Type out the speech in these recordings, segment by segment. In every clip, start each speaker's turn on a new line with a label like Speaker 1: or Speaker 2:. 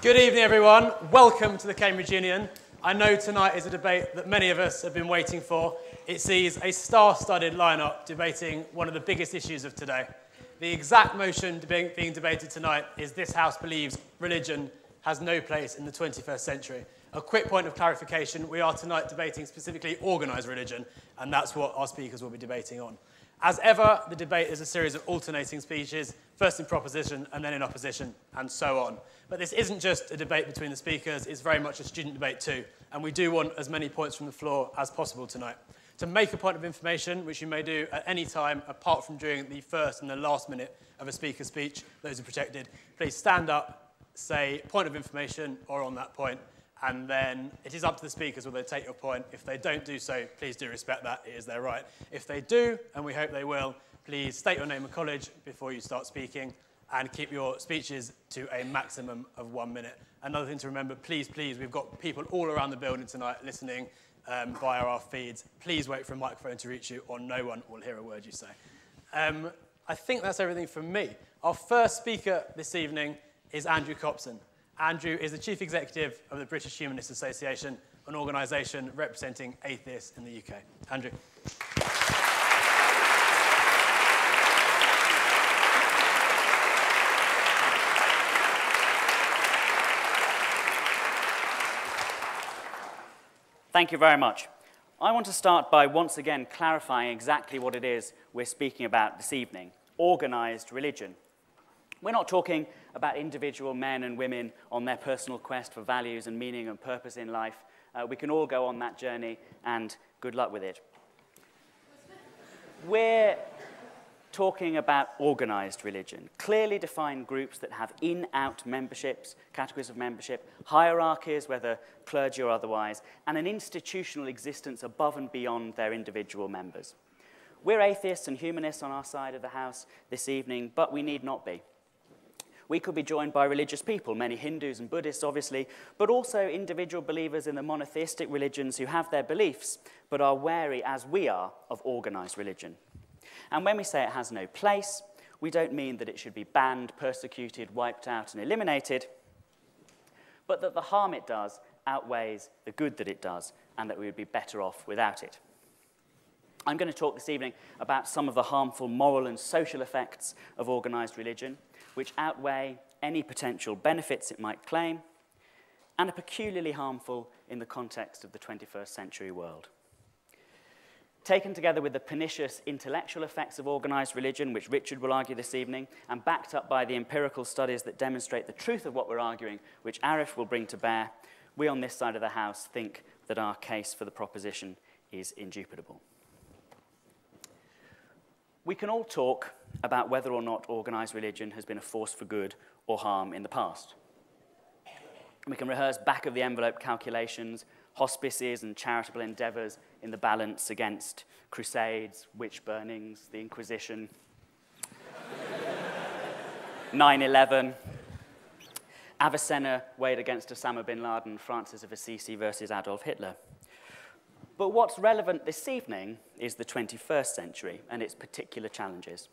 Speaker 1: Good evening, everyone. Welcome to the Cambridge Union. I know tonight is a debate that many of us have been waiting for. It sees a star-studded lineup debating one of the biggest issues of today. The exact motion being debated tonight is this House believes religion has no place in the 21st century. A quick point of clarification, we are tonight debating specifically organised religion, and that's what our speakers will be debating on. As ever, the debate is a series of alternating speeches, first in proposition and then in opposition, and so on. But this isn't just a debate between the speakers, it's very much a student debate too, and we do want as many points from the floor as possible tonight. To make a point of information, which you may do at any time apart from during the first and the last minute of a speaker's speech, those are protected, please stand up, say point of information or on that point, and then it is up to the speakers whether they take your point. If they don't do so, please do respect that. It is their right. If they do, and we hope they will, please state your name and college before you start speaking and keep your speeches to a maximum of 1 minute. Another thing to remember, please, we've got people all around the building tonight listening via our feeds. Please wait for a microphone to reach you or no one will hear a word you say. I think that's everything from me. Our first speaker this evening is Andrew Copson. Andrew is the Chief Executive of the British Humanist Association, an organisation representing atheists in the UK. Andrew.
Speaker 2: Thank you very much. I want to start by once again clarifying exactly what it is we're speaking about this evening, organised religion. We're not talking about individual men and women on their personal quest for values and meaning and purpose in life. We can all go on that journey, and good luck with it. We're talking about organised religion, clearly defined groups that have in-out memberships, categories of membership, hierarchies, whether clergy or otherwise, and an institutional existence above and beyond their individual members. We're atheists and humanists on our side of the house this evening, but we need not be. We could be joined by religious people, many Hindus and Buddhists, obviously, but also individual believers in the monotheistic religions who have their beliefs, but are wary, as we are, of organised religion. And when we say it has no place, we don't mean that it should be banned, persecuted, wiped out, and eliminated, but that the harm it does outweighs the good that it does, and that we would be better off without it. I'm going to talk this evening about some of the harmful moral and social effects of organised religion, which outweigh any potential benefits it might claim, and are peculiarly harmful in the context of the 21st century world. Taken together with the pernicious intellectual effects of organised religion, which Richard will argue this evening, and backed up by the empirical studies that demonstrate the truth of what we're arguing, which Arif will bring to bear, we on this side of the House think that our case for the proposition is indubitable. We can all talk about whether or not organised religion has been a force for good or harm in the past. We can rehearse back-of-the-envelope calculations, hospices and charitable endeavours in the balance against crusades, witch burnings, the Inquisition, 9/11, Avicenna weighed against Osama bin Laden, Francis of Assisi versus Adolf Hitler. But what's relevant this evening is the 21st century and its particular challenges.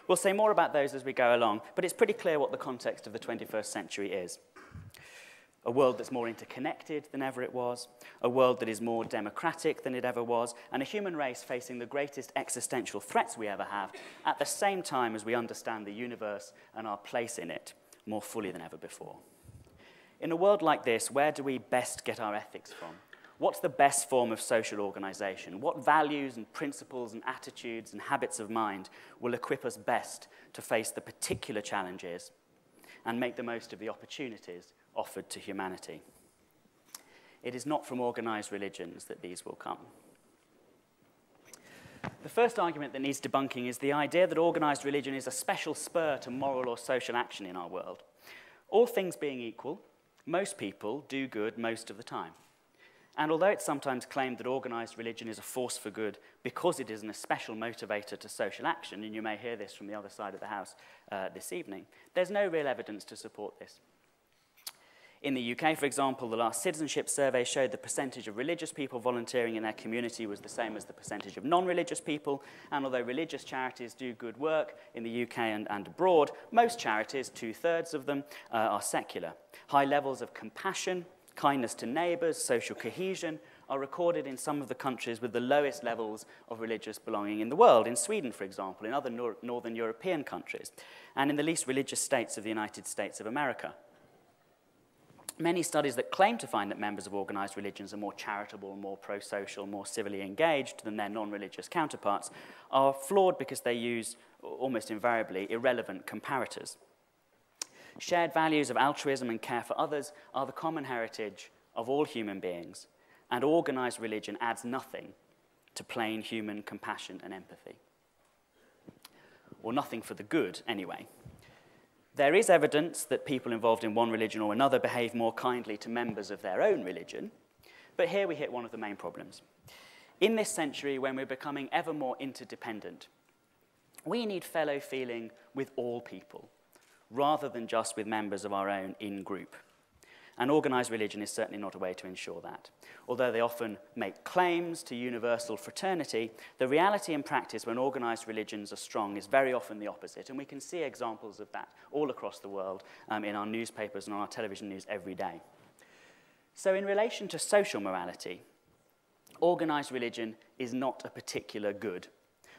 Speaker 2: We'll say more about those as we go along, but it's pretty clear what the context of the 21st century is. A world that's more interconnected than ever it was, a world that is more democratic than it ever was, and a human race facing the greatest existential threats we ever have, at the same time as we understand the universe and our place in it more fully than ever before. In a world like this, where do we best get our ethics from? What's the best form of social organisation? What values and principles and attitudes and habits of mind will equip us best to face the particular challenges and make the most of the opportunities offered to humanity? It is not from organised religions that these will come. The first argument that needs debunking is the idea that organised religion is a special spur to moral or social action in our world. All things being equal, most people do good most of the time. And although it's sometimes claimed that organised religion is a force for good because it is an especial motivator to social action, and you may hear this from the other side of the House this evening, there's no real evidence to support this. In the UK, for example, the last citizenship survey showed the percentage of religious people volunteering in their community was the same as the percentage of non-religious people. And although religious charities do good work in the UK and abroad, most charities, 2/3 of them, are secular. High levels of compassion, kindness to neighbours, social cohesion are recorded in some of the countries with the lowest levels of religious belonging in the world. In Sweden, for example, in other northern European countries, and in the least religious states of the United States of America. Many studies that claim to find that members of organised religions are more charitable, more pro-social, more civilly engaged than their non-religious counterparts are flawed because they use, almost invariably, irrelevant comparators. Shared values of altruism and care for others are the common heritage of all human beings, and organised religion adds nothing to plain human compassion and empathy. Or nothing for the good, anyway. There is evidence that people involved in one religion or another behave more kindly to members of their own religion, but here we hit one of the main problems. In this century, when we're becoming ever more interdependent, we need fellow feeling with all people, rather than just with members of our own in-group. And organised religion is certainly not a way to ensure that. Although they often make claims to universal fraternity, the reality in practice when organised religions are strong is very often the opposite, and we can see examples of that all across the world in our newspapers and on our television news every day. So in relation to social morality, organised religion is not a particular good.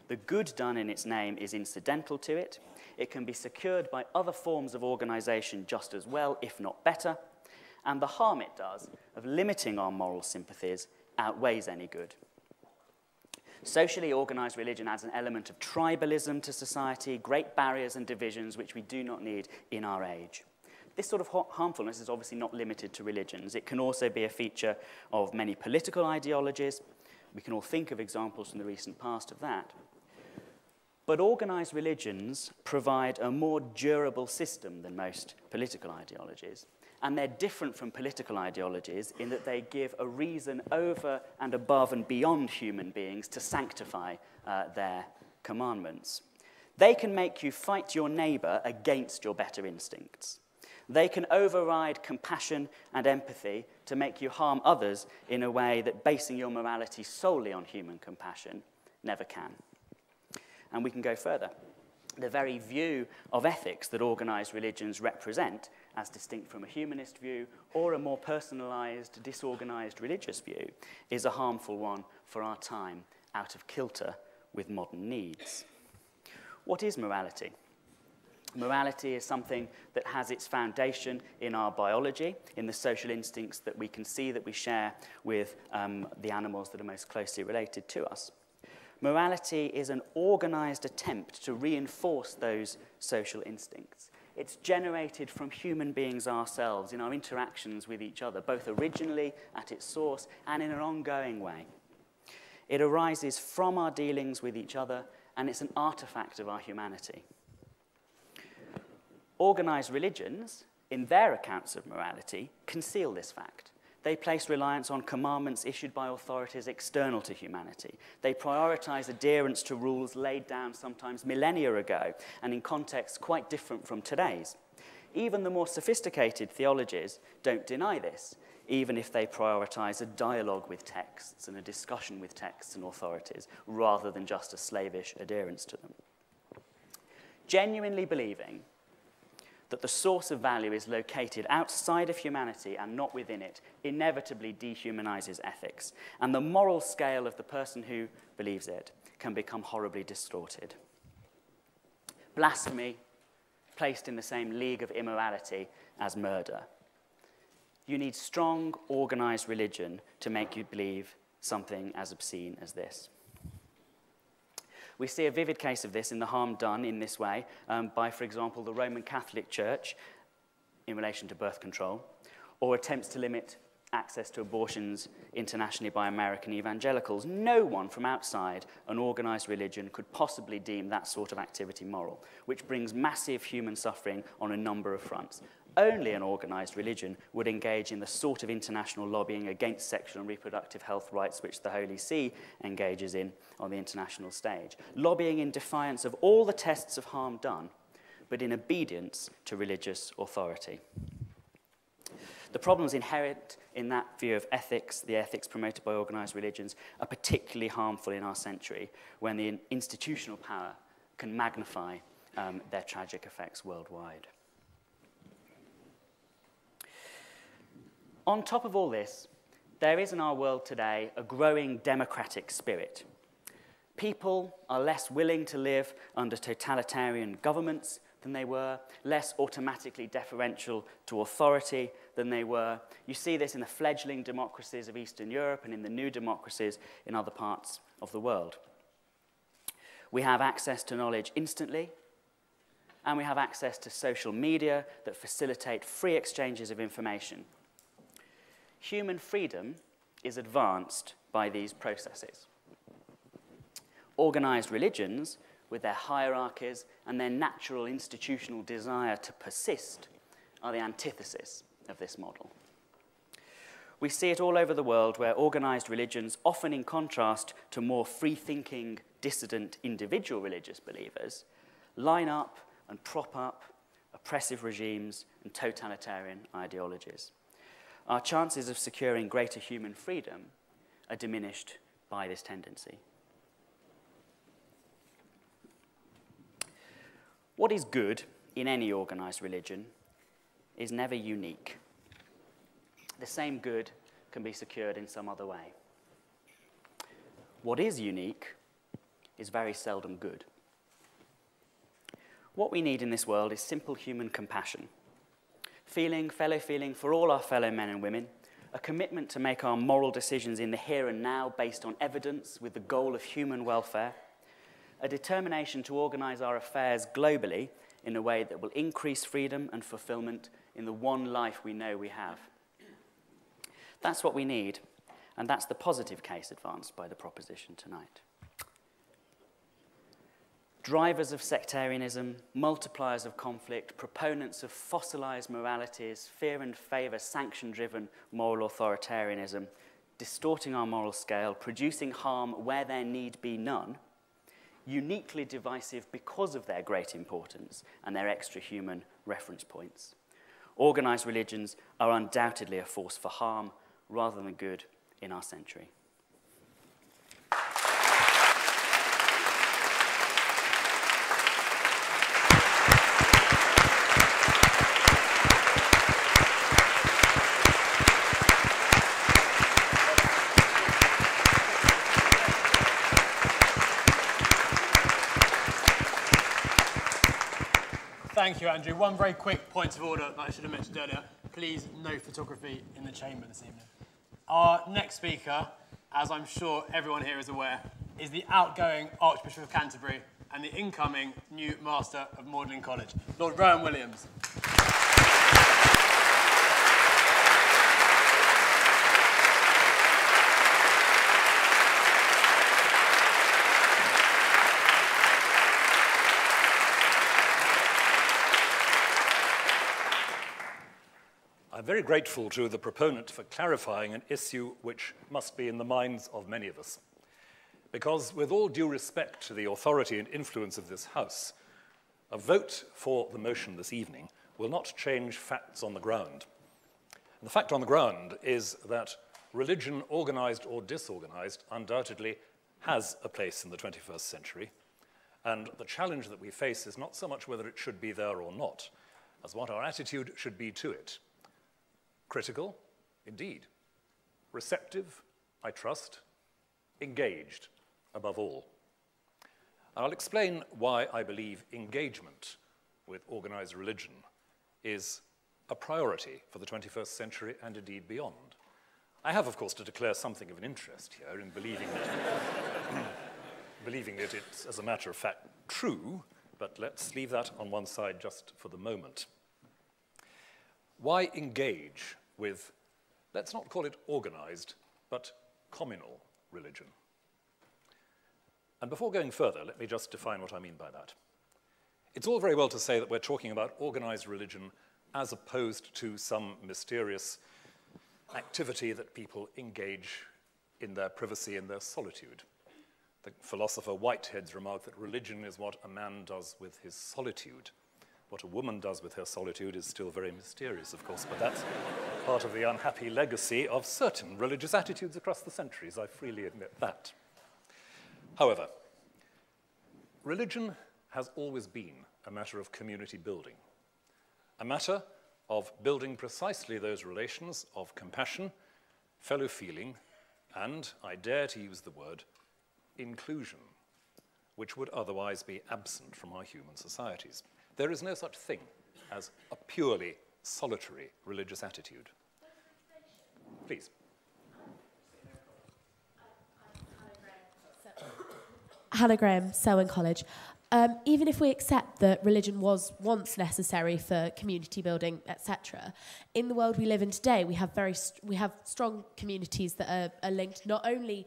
Speaker 2: The good done in its name is incidental to it. It can be secured by other forms of organisation just as well, if not better, and the harm it does of limiting our moral sympathies outweighs any good. Socially organised religion adds an element of tribalism to society, great barriers and divisions which we do not need in our age. This sort of harmfulness is obviously not limited to religions. It can also be a feature of many political ideologies. We can all think of examples from the recent past of that. But organised religions provide a more durable system than most political ideologies. And they're different from political ideologies in that they give a reason over and above and beyond human beings to sanctify their commandments. They can make you fight your neighbour against your better instincts. They can override compassion and empathy to make you harm others in a way that basing your morality solely on human compassion never can. And we can go further. The very view of ethics that organised religions represent, as distinct from a humanist view or a more personalised, disorganised religious view, is a harmful one for our time, out of kilter with modern needs. What is morality? Morality is something that has its foundation in our biology, in the social instincts that we can see that we share with the animals that are most closely related to us. Morality is an organised attempt to reinforce those social instincts. It's generated from human beings ourselves in our interactions with each other, both originally at its source and in an ongoing way. It arises from our dealings with each other, and it's an artifact of our humanity. Organised religions, in their accounts of morality, conceal this fact. They place reliance on commandments issued by authorities external to humanity. They prioritise adherence to rules laid down sometimes millennia ago and in contexts quite different from today's. Even the more sophisticated theologies don't deny this, even if they prioritise a dialogue with texts and a discussion with texts and authorities, rather than just a slavish adherence to them. Genuinely believing that the source of value is located outside of humanity and not within it, inevitably dehumanises ethics, and the moral scale of the person who believes it can become horribly distorted. Blasphemy, placed in the same league of immorality as murder. You need strong, organised religion to make you believe something as obscene as this. We see a vivid case of this in the harm done in this way by, for example, the Roman Catholic Church in relation to birth control, or attempts to limit access to abortions internationally by American evangelicals. No one from outside an organised religion could possibly deem that sort of activity moral, which brings massive human suffering on a number of fronts. Only an organised religion would engage in the sort of international lobbying against sexual and reproductive health rights which the Holy See engages in on the international stage. Lobbying in defiance of all the tests of harm done, but in obedience to religious authority. The problems inherent in that view of ethics, the ethics promoted by organised religions, are particularly harmful in our century when the institutional power can magnify their tragic effects worldwide. On top of all this, there is in our world today a growing democratic spirit. People are less willing to live under totalitarian governments than they were, less automatically deferential to authority than they were. You see this in the fledgling democracies of Eastern Europe and in the new democracies in other parts of the world. We have access to knowledge instantly, and we have access to social media that facilitate free exchanges of information. Human freedom is advanced by these processes. Organized religions, with their hierarchies and their natural institutional desire to persist, are the antithesis of this model. We see it all over the world where organized religions, often in contrast to more free-thinking, dissident individual religious believers, line up and prop up oppressive regimes and totalitarian ideologies. Our chances of securing greater human freedom are diminished by this tendency. What is good in any organized religion is never unique. The same good can be secured in some other way. What is unique is very seldom good. What we need in this world is simple human compassion, fellow feeling for all our fellow men and women, a commitment to make our moral decisions in the here and now based on evidence with the goal of human welfare, a determination to organize our affairs globally in a way that will increase freedom and fulfillment in the one life we know we have. That's what we need, and that's the positive case advanced by the proposition tonight. Drivers of sectarianism, multipliers of conflict, proponents of fossilized moralities, fear and favor, sanction-driven moral authoritarianism, distorting our moral scale, producing harm where there need be none, uniquely divisive because of their great importance and their extra-human reference points. Organized religions are undoubtedly a force for harm rather than good in our century.
Speaker 1: Thank you, Andrew. One very quick point of order that I should have mentioned earlier. Please, no photography in the chamber this evening. Our next speaker, as I'm sure everyone here is aware, is the outgoing Archbishop of Canterbury and the incoming new Master of Magdalen College, Lord Rowan Williams.
Speaker 3: I'm very grateful to the proponent for clarifying an issue which must be in the minds of many of us. Because with all due respect to the authority and influence of this House, a vote for the motion this evening will not change facts on the ground. And the fact on the ground is that religion, organized or disorganized, undoubtedly has a place in the 21st century. And the challenge that we face is not so much whether it should be there or not, as what our attitude should be to it. Critical, indeed. Receptive, I trust. Engaged, above all. And I'll explain why I believe engagement with organized religion is a priority for the 21st century and indeed beyond. I have, of course, to declare something of an interest here in believing that it's, as a matter of fact, true, but let's leave that on one side just for the moment. Why engage with, let's not call it organized, but communal religion? And before going further, let me just define what I mean by that. It's all very well to say that we're talking about organized religion as opposed to some mysterious activity that people engage in their privacy, in their solitude. The philosopher Whitehead's remark that religion is what a man does with his solitude What a woman does with her solitude is still very mysterious, of course, but that's part of the unhappy legacy of certain religious attitudes across the centuries. I freely admit that. However, religion has always been a matter of community building, a matter of building precisely those relations of compassion, fellow feeling, and, I dare to use the word, inclusion, which would otherwise be absent from our human societies. There is no such thing as a purely solitary religious attitude. Please.
Speaker 4: Hannah Graham, Selwyn College. Even if we accept that religion was once necessary for community building, etc., in the world we live in today, we have strong communities that are linked not only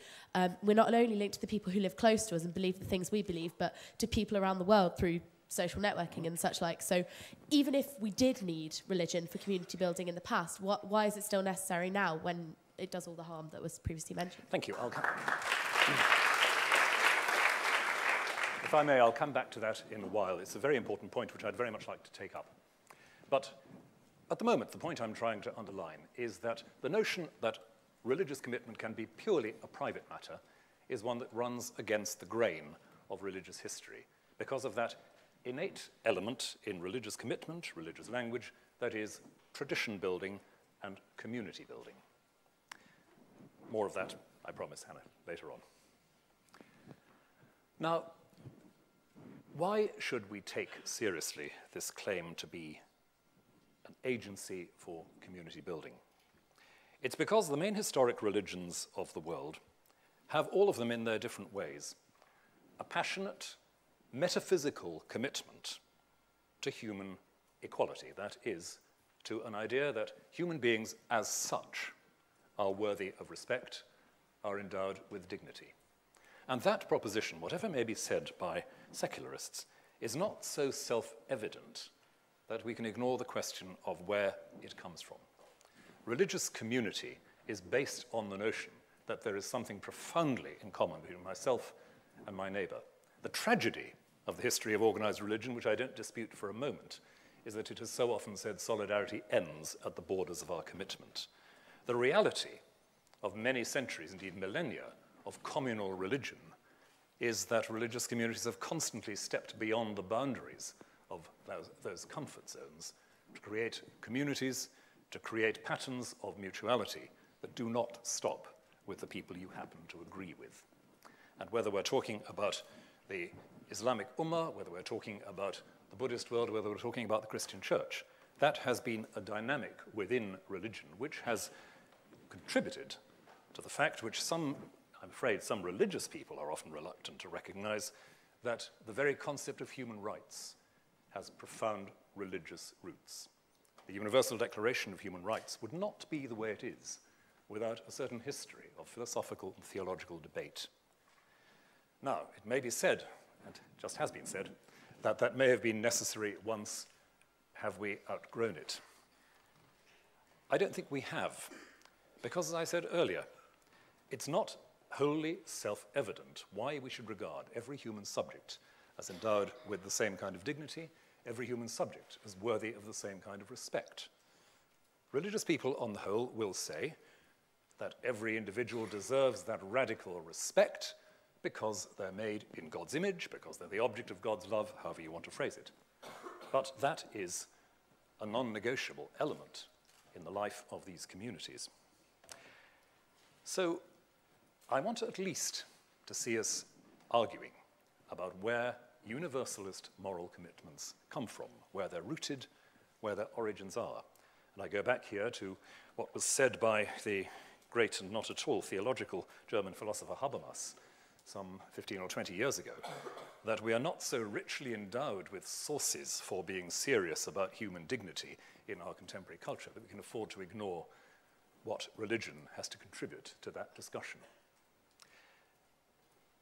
Speaker 4: we're not only linked to the people who live close to us and believe the things we believe, but to people around the world through social networking and such like. So, even if we did need religion for community building in the past, why is it still necessary now when it does all the harm that was previously mentioned?
Speaker 3: Thank you. If I may, I'll come back to that in a while. It's a very important point which I'd very much like to take up. But at the moment, the point I'm trying to underline is that the notion that religious commitment can be purely a private matter is one that runs against the grain of religious history because of that innate element in religious commitment, religious language, that is tradition building and community building. More of that, I promise, Hannah, later on. Now, why should we take seriously this claim to be an agency for community building? It's because the main historic religions of the world have, all of them in their different ways, a passionate, metaphysical commitment to human equality. That is, to an idea that human beings as such are worthy of respect, are endowed with dignity. And that proposition, whatever may be said by secularists, is not so self-evident that we can ignore the question of where it comes from. Religious community is based on the notion that there is something profoundly in common between myself and my neighbor. The tragedy of the history of organized religion, which I don't dispute for a moment, is that it has so often said solidarity ends at the borders of our commitment. The reality of many centuries, indeed millennia, of communal religion is that religious communities have constantly stepped beyond the boundaries of those comfort zones to create communities, to create patterns of mutuality that do not stop with the people you happen to agree with. And whether we're talking about the Islamic Ummah, whether we're talking about the Buddhist world, whether we're talking about the Christian church, that has been a dynamic within religion which has contributed to the fact which I'm afraid some religious people are often reluctant to recognize, that the very concept of human rights has profound religious roots. The Universal Declaration of Human Rights would not be the way it is without a certain history of philosophical and theological debate. Now, it may be said, and just has been said, that that may have been necessary once. Have we outgrown it? I don't think we have, because as I said earlier, it's not wholly self-evident why we should regard every human subject as endowed with the same kind of dignity, every human subject as worthy of the same kind of respect. Religious people, on the whole, will say that every individual deserves that radical respect because they're made in God's image, because they're the object of God's love, however you want to phrase it. But that is a non-negotiable element in the life of these communities. So I want at least to see us arguing about where universalist moral commitments come from, where they're rooted, where their origins are. And I go back here to what was said by the great and not at all theological German philosopher Habermas some 15 or 20 years ago, that we are not so richly endowed with sources for being serious about human dignity in our contemporary culture that we can afford to ignore what religion has to contribute to that discussion.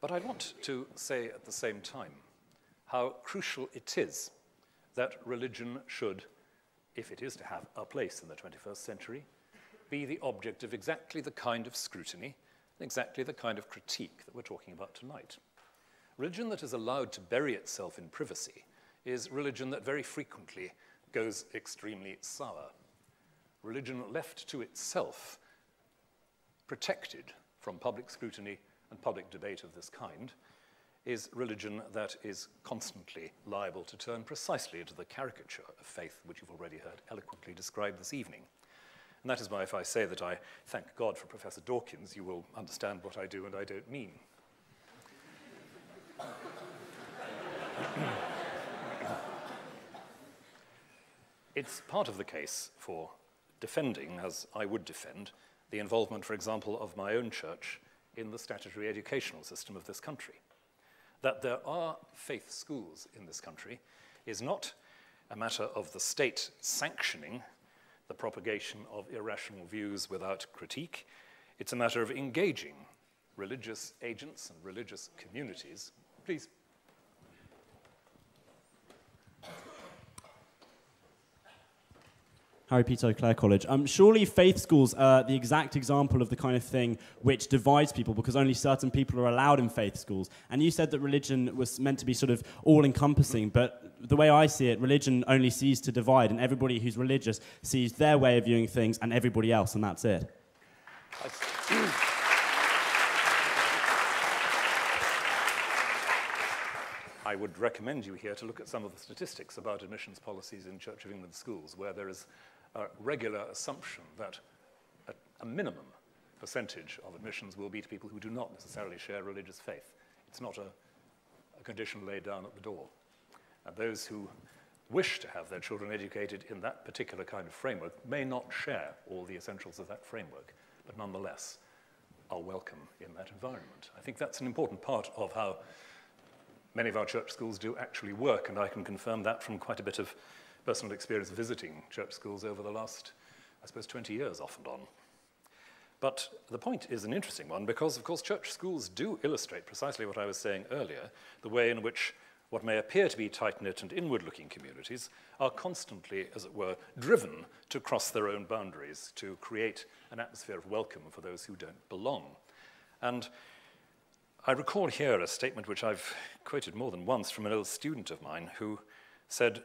Speaker 3: But I want to say at the same time how crucial it is that religion should, if it is to have a place in the 21st century, be the object of exactly the kind of scrutiny, exactly the kind of critique that we're talking about tonight. Religion that is allowed to bury itself in privacy is religion that very frequently goes extremely sour. Religion left to itself, protected from public scrutiny and public debate of this kind, is religion that is constantly liable to turn precisely into the caricature of faith which you've already heard eloquently described this evening. And that is why if I say that I thank God for Professor Dawkins, you will understand what I do and I don't mean. It's part of the case for defending, as I would defend, the involvement, for example, of my own church in the statutory educational system of this country. That there are faith schools in this country is not a matter of the state sanctioning the propagation of irrational views without critique. It's a matter of engaging religious agents and religious communities. Please.
Speaker 5: Harry Peter, Clare College. Surely faith schools are the exact example of the kind of thing which divides people because only certain people are allowed in faith schools. And you said that religion was meant to be sort of all-encompassing, but the way I see it, religion only sees to divide, and everybody who's religious sees their way of viewing things and everybody else, and that's it.
Speaker 3: I would recommend you here to look at some of the statistics about admissions policies in Church of England schools, where there is a regular assumption that a minimum percentage of admissions will be to people who do not necessarily share religious faith. It's not a condition laid down at the door. And those who wish to have their children educated in that particular kind of framework may not share all the essentials of that framework, but nonetheless are welcome in that environment. I think that's an important part of how many of our church schools do actually work, and I can confirm that from quite a bit of personal experience visiting church schools over the last, I suppose, 20 years off and on. But the point is an interesting one because, of course, church schools do illustrate precisely what I was saying earlier, the way in which what may appear to be tight-knit and inward-looking communities are constantly, as it were, driven to cross their own boundaries, to create an atmosphere of welcome for those who don't belong. And I recall here a statement which I've quoted more than once from an old student of mine who said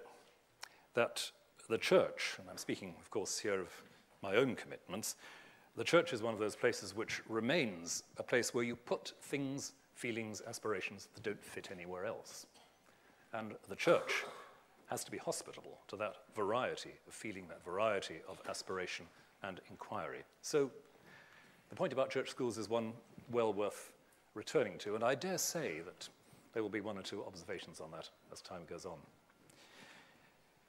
Speaker 3: that the church, and I'm speaking, of course, here of my own commitments, the church is one of those places which remains a place where you put things, feelings, aspirations that don't fit anywhere else. And the church has to be hospitable to that variety of feeling, that variety of aspiration and inquiry. So the point about church schools is one well worth returning to, and I dare say that there will be one or two observations on that as time goes on.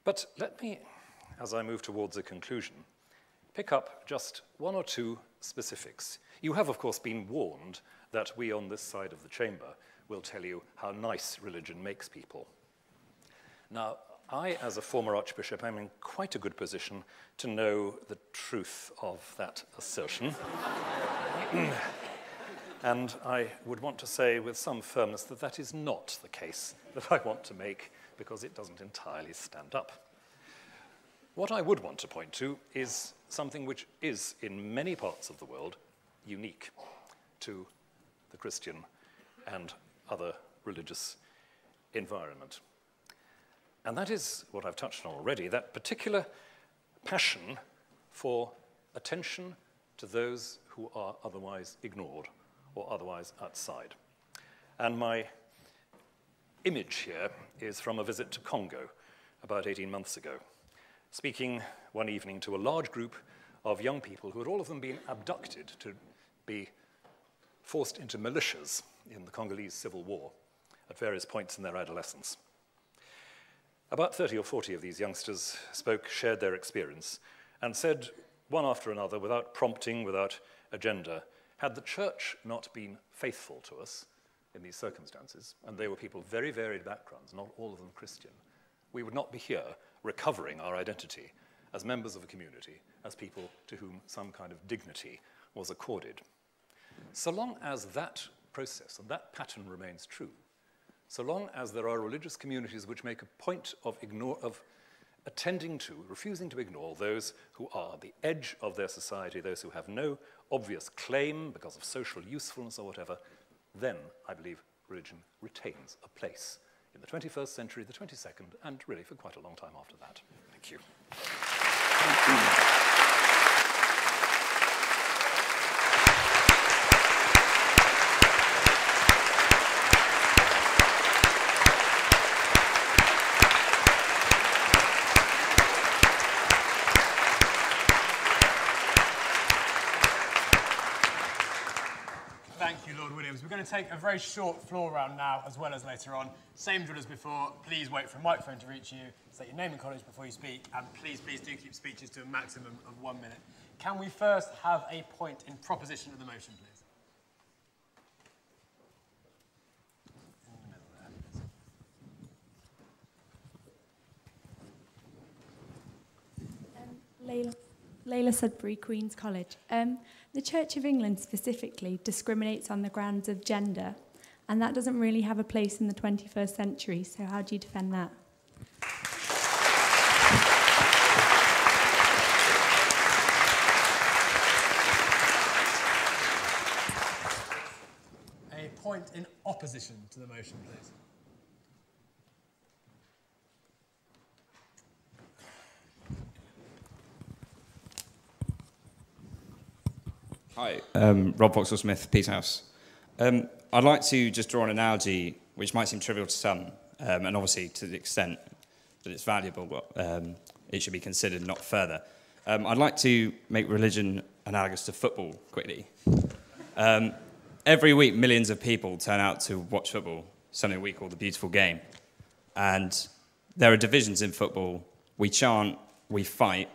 Speaker 3: But let me, as I move towards a conclusion, pick up just one or two specifics. You have, of course, been warned that we on this side of the chamber will tell you how nice religion makes people. Now, I, as a former archbishop, am in quite a good position to know the truth of that assertion. And I would want to say with some firmness that that is not the case that I want to make, because it doesn't entirely stand up. What I would want to point to is something which is, in many parts of the world, unique to the Christian and other religious environment. And that is what I've touched on already, that particular passion for attention to those who are otherwise ignored or otherwise outside. And my image here is from a visit to Congo about 18 months ago, speaking one evening to a large group of young people who had all of them been abducted to be forced into militias in the Congolese Civil War at various points in their adolescence. About 30 or 40 of these youngsters shared their experience, and said one after another, without prompting, without agenda, had the church not been faithful to us in these circumstances, and they were people of very varied backgrounds, not all of them Christian, we would not be here recovering our identity as members of a community, as people to whom some kind of dignity was accorded. So long as that process and that pattern remains true, so long as there are religious communities which make a point of attending to, refusing to ignore those who are the edge of their society, those who have no obvious claim because of social usefulness or whatever, then I believe religion retains a place in the 21st century, the 22nd, and really for quite a long time after that. Thank you.
Speaker 1: Thank you, Lord Williams. We're going to take a very short floor round now, as well as later on. Same drill as before. Please wait for a microphone to reach you. Say your name and college before you speak. And please do keep speeches to a maximum of 1 minute. Can we first have a point in proposition of the motion, please?
Speaker 6: Layla Sudbury, Queen's College. The Church of England specifically discriminates on the grounds of gender, and that doesn't really have a place in the 21st century, so how do you defend that?
Speaker 1: A point in opposition to the motion, please.
Speaker 7: Hi, Rob Vauxhall-Smith, Peacehouse. I'd like to just draw an analogy which might seem trivial to some, and obviously to the extent that it's valuable, it should be considered not further. I'd like to make religion analogous to football quickly. Every week, millions of people turn out to watch football, something we call the beautiful game. And there are divisions in football. We chant, we fight,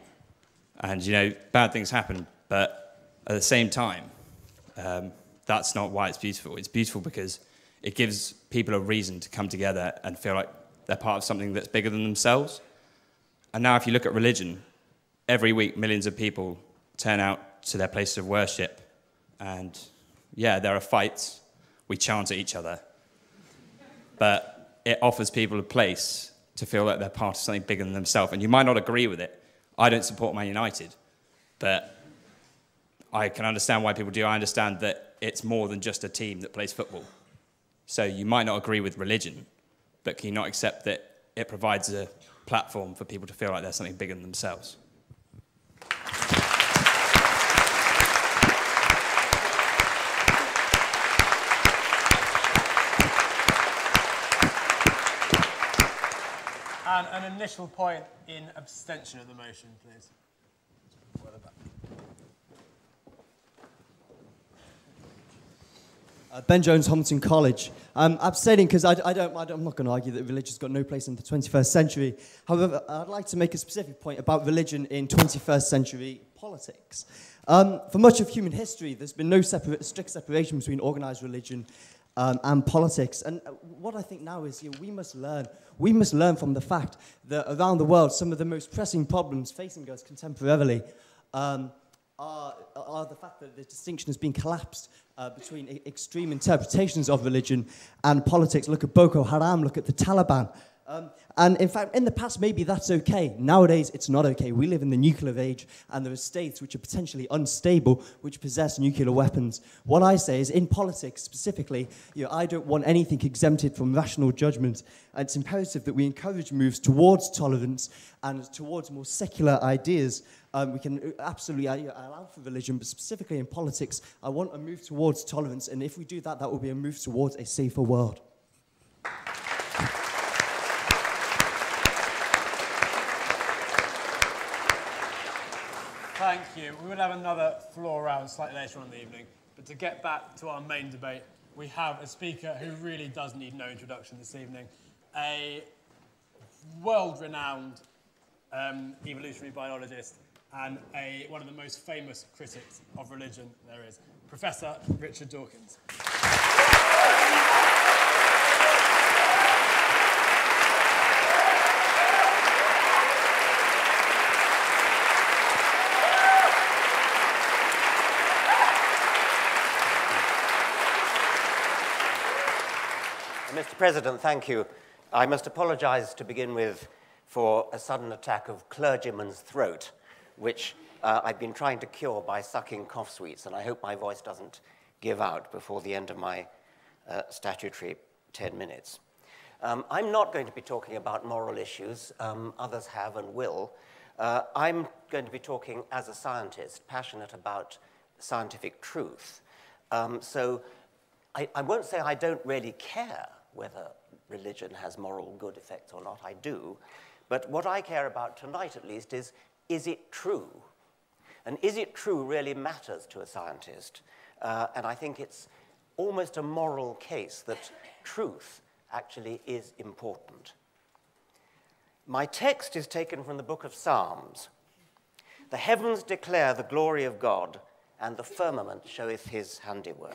Speaker 7: and, you know, bad things happen, but at the same time, that's not why it's beautiful. It's beautiful because it gives people a reason to come together and feel like they're part of something that's bigger than themselves. And now if you look at religion, every week millions of people turn out to their places of worship. And yeah, there are fights. We chant at each other. But it offers people a place to feel like they're part of something bigger than themselves. And you might not agree with it. I don't support Man United, but I can understand why people do. I understand that it's more than just a team that plays football. So you might not agree with religion, but can you not accept that it provides a platform for people to feel like there's something bigger than themselves?
Speaker 1: And an initial point in abstention of the motion, please.
Speaker 8: Ben Jones, Homerton College. I'm abstaining because I'm not going to argue that religion's got no place in the 21st century. However, I'd like to make a specific point about religion in 21st century politics. For much of human history, there's been no strict separation between organised religion and politics. And what I think now is, we must learn from the fact that around the world, some of the most pressing problems facing us contemporarily are the fact that the distinction has been collapsed between extreme interpretations of religion and politics. Look at Boko Haram, look at the Taliban. And in fact, in the past, maybe that's okay. Nowadays, it's not okay. We live in the nuclear age, and there are states which are potentially unstable, which possess nuclear weapons. What I say is, in politics specifically, I don't want anything exempted from rational judgment. And it's imperative that we encourage moves towards tolerance and towards more secular ideas. We can absolutely allow for religion, but specifically in politics, I want a move towards tolerance. And if we do that, that will be a move towards a safer world.
Speaker 1: Thank you. We will have another floor round slightly later on in the evening. But to get back to our main debate, we have a speaker who really does need no introduction this evening. A world-renowned evolutionary biologist and one of the most famous critics of religion there is, Professor Richard Dawkins.
Speaker 9: Mr. President, thank you. I must apologise to begin with for a sudden attack of clergyman's throat, which I've been trying to cure by sucking cough sweets, and I hope my voice doesn't give out before the end of my statutory 10 minutes. I'm not going to be talking about moral issues. Others have and will. I'm going to be talking as a scientist, passionate about scientific truth. So I won't say I don't really care whether religion has moral good effects or not. I do. But what I care about tonight, at least, is it true? And is it true really matters to a scientist? And I think it's almost a moral case that truth actually is important. My text is taken from the book of Psalms. The heavens declare the glory of God, and the firmament showeth his handiwork.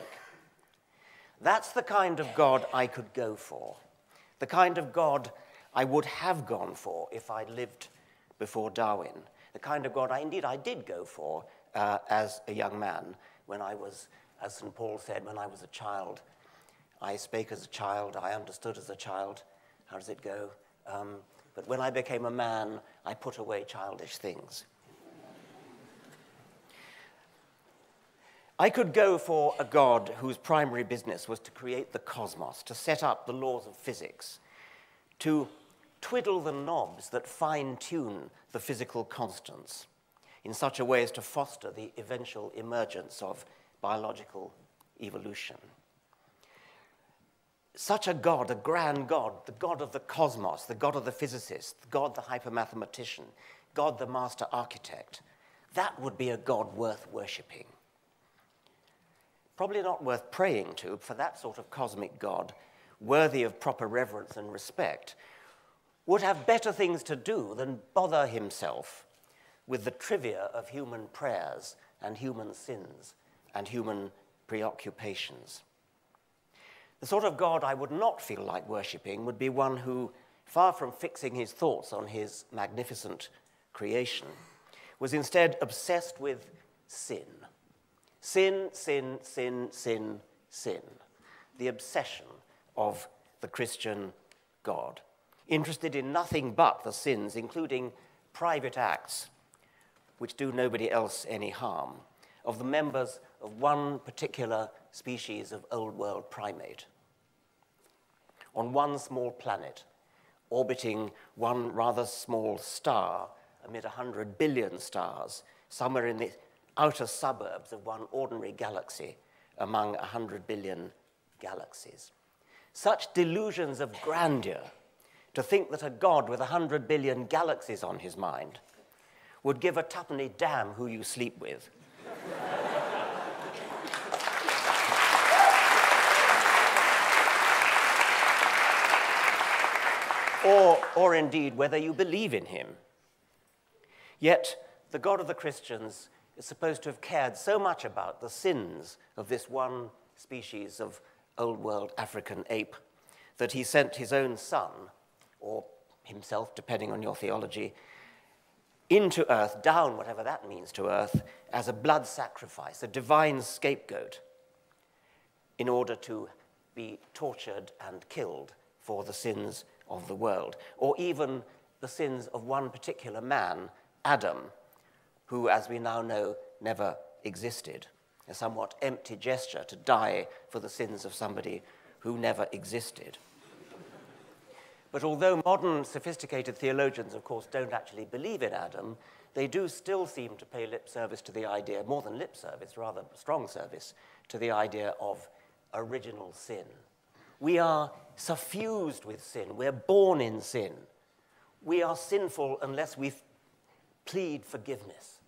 Speaker 9: That's the kind of God I could go for, the kind of God I would have gone for if I'd lived before Darwin, the kind of God I did go for as a young man when I was, as St. Paul said, when I was a child. I spake as a child, I understood as a child. How does it go? But when I became a man, I put away childish things. I could go for a God whose primary business was to create the cosmos, to set up the laws of physics, to twiddle the knobs that fine-tune the physical constants in such a way as to foster the eventual emergence of biological evolution. Such a God, a grand God, the God of the cosmos, the God of the physicist, the God the hypermathematician, God the master architect, that would be a God worth worshipping. Probably not worth praying to, for that sort of cosmic God, worthy of proper reverence and respect, would have better things to do than bother himself with the trivia of human prayers and human sins and human preoccupations. The sort of God I would not feel like worshipping would be one who, far from fixing his thoughts on his magnificent creation, was instead obsessed with sin. Sin, sin, sin, sin, sin. The obsession of the Christian God. Interested in nothing but the sins, including private acts, which do nobody else any harm, of the members of one particular species of old world primate. On one small planet, orbiting one rather small star amid 100 billion stars, somewhere in the outer suburbs of one ordinary galaxy among 100 billion galaxies. Such delusions of grandeur, to think that a God with 100 billion galaxies on his mind would give a tuppenny damn who you sleep with. or indeed whether you believe in him. Yet the God of the Christians is supposed to have cared so much about the sins of this one species of old world African ape that he sent his own son, or himself, depending on your theology, into earth, down, whatever that means to earth, as a blood sacrifice, a divine scapegoat, in order to be tortured and killed for the sins of the world, or even the sins of one particular man, Adam, who, as we now know, never existed. A somewhat empty gesture to die for the sins of somebody who never existed. But although modern sophisticated theologians, of course, don't actually believe in Adam, they do still seem to pay lip service to the idea, more than lip service, rather strong service, to the idea of original sin. We are suffused with sin. We're born in sin. We are sinful unless we plead forgiveness.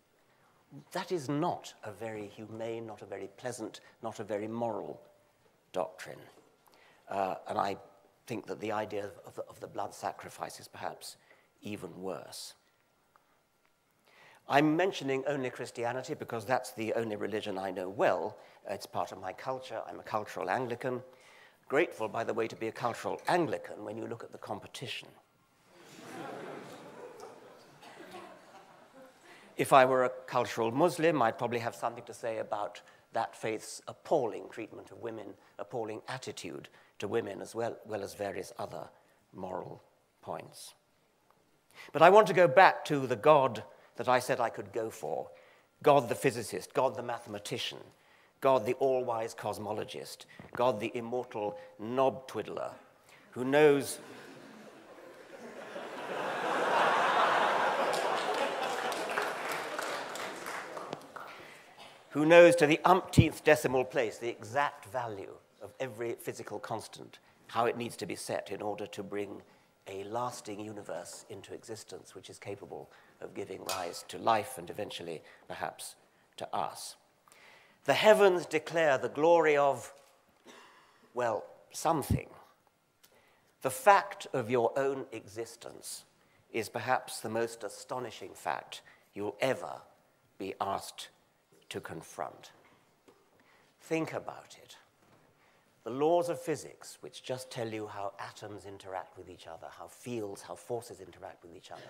Speaker 9: That is not a very humane, not a very pleasant, not a very moral doctrine. And I think that the idea of the blood sacrifice is perhaps even worse. I'm mentioning only Christianity because that's the only religion I know well. It's part of my culture. I'm a cultural Anglican. Grateful, by the way, to be a cultural Anglican when you look at the competition. If I were a cultural Muslim, I'd probably have something to say about that faith's appalling treatment of women, appalling attitude to women, as well as various other moral points. But I want to go back to the God that I said I could go for, God the physicist, God the mathematician, God the all-wise cosmologist, God the immortal knob twiddler, who knows who knows to the umpteenth decimal place the exact value of every physical constant, how it needs to be set in order to bring a lasting universe into existence which is capable of giving rise to life and eventually, perhaps, to us. The heavens declare the glory of, well, something. The fact of your own existence is perhaps the most astonishing fact you'll ever be asked to confront. Think about it. The laws of physics, which just tell you how atoms interact with each other, how fields, how forces interact with each other,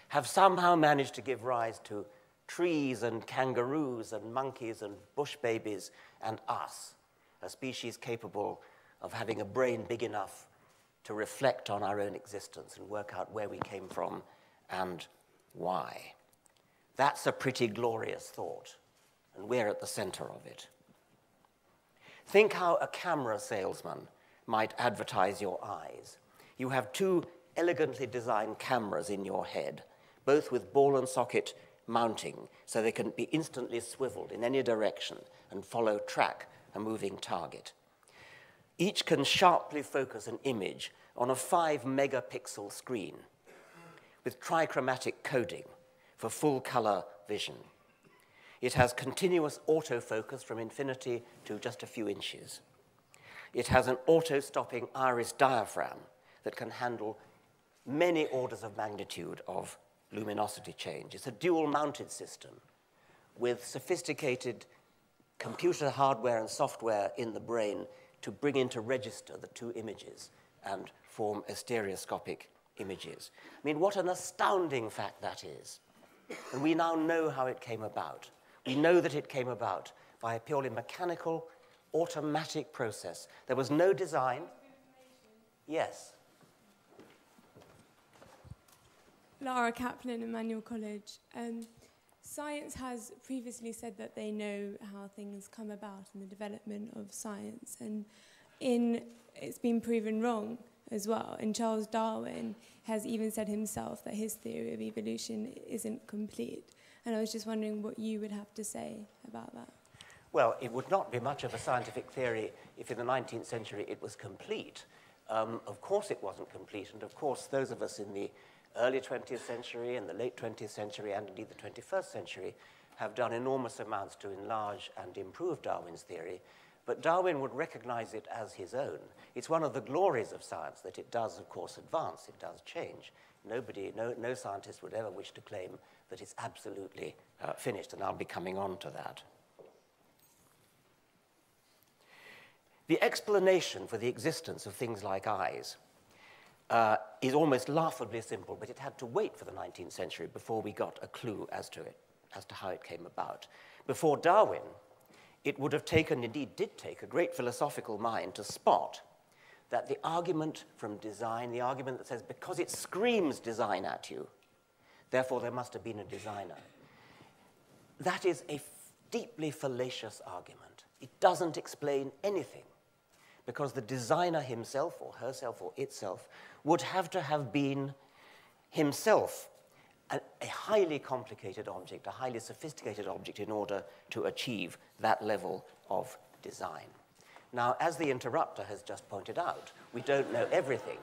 Speaker 9: have somehow managed to give rise to trees and kangaroos and monkeys and bush babies and us, a species capable of having a brain big enough to reflect on our own existence and work out where we came from and why. That's a pretty glorious thought, and we're at the center of it. Think how a camera salesman might advertise your eyes. You have two elegantly designed cameras in your head, both with ball and socket mounting, so they can be instantly swiveled in any direction and track a moving target. Each can sharply focus an image on a 5-megapixel screen with trichromatic coding for full color vision. It has continuous autofocus from infinity to just a few inches. It has an auto-stopping iris diaphragm that can handle many orders of magnitude of luminosity change. It's a dual-mounted system with sophisticated computer hardware and software in the brain to bring into register the two images and form a stereoscopic images. I mean, what an astounding fact that is. And we now know how it came about. We know that it came about by a purely mechanical, automatic process. There was no design. Yes.
Speaker 10: Lara Kaplan, Emmanuel College. Science has previously said that they know how things come about in the development of science, and it's been proven wrong as well. And Charles Darwin has even said himself that his theory of evolution isn't complete. And I was just wondering what you would have to say about that.
Speaker 9: Well, it would not be much of a scientific theory if in the 19th century it was complete. Of course it wasn't complete, and of course those of us in the early 20th century and the late 20th century and indeed the 21st century have done enormous amounts to enlarge and improve Darwin's theory, but Darwin would recognize it as his own. It's one of the glories of science that it does, of course, advance, it does change. No scientist would ever wish to claim that it's absolutely finished, and I'll be coming on to that. The explanation for the existence of things like eyes is almost laughably simple, but it had to wait for the 19th century before we got a clue as to how it came about. Before Darwin, it would have taken, indeed did take, a great philosophical mind to spot that the argument from design, the argument that says because it screams design at you, therefore there must have been a designer, that is a deeply fallacious argument. It doesn't explain anything, because the designer himself or herself or itself would have to have been himself a highly complicated object, a highly sophisticated object in order to achieve that level of design. Now, as the interrupter has just pointed out, we don't know everything.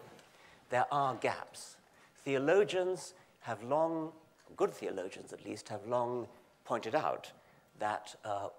Speaker 9: There are gaps. Theologians have long, good theologians at least, have long pointed out that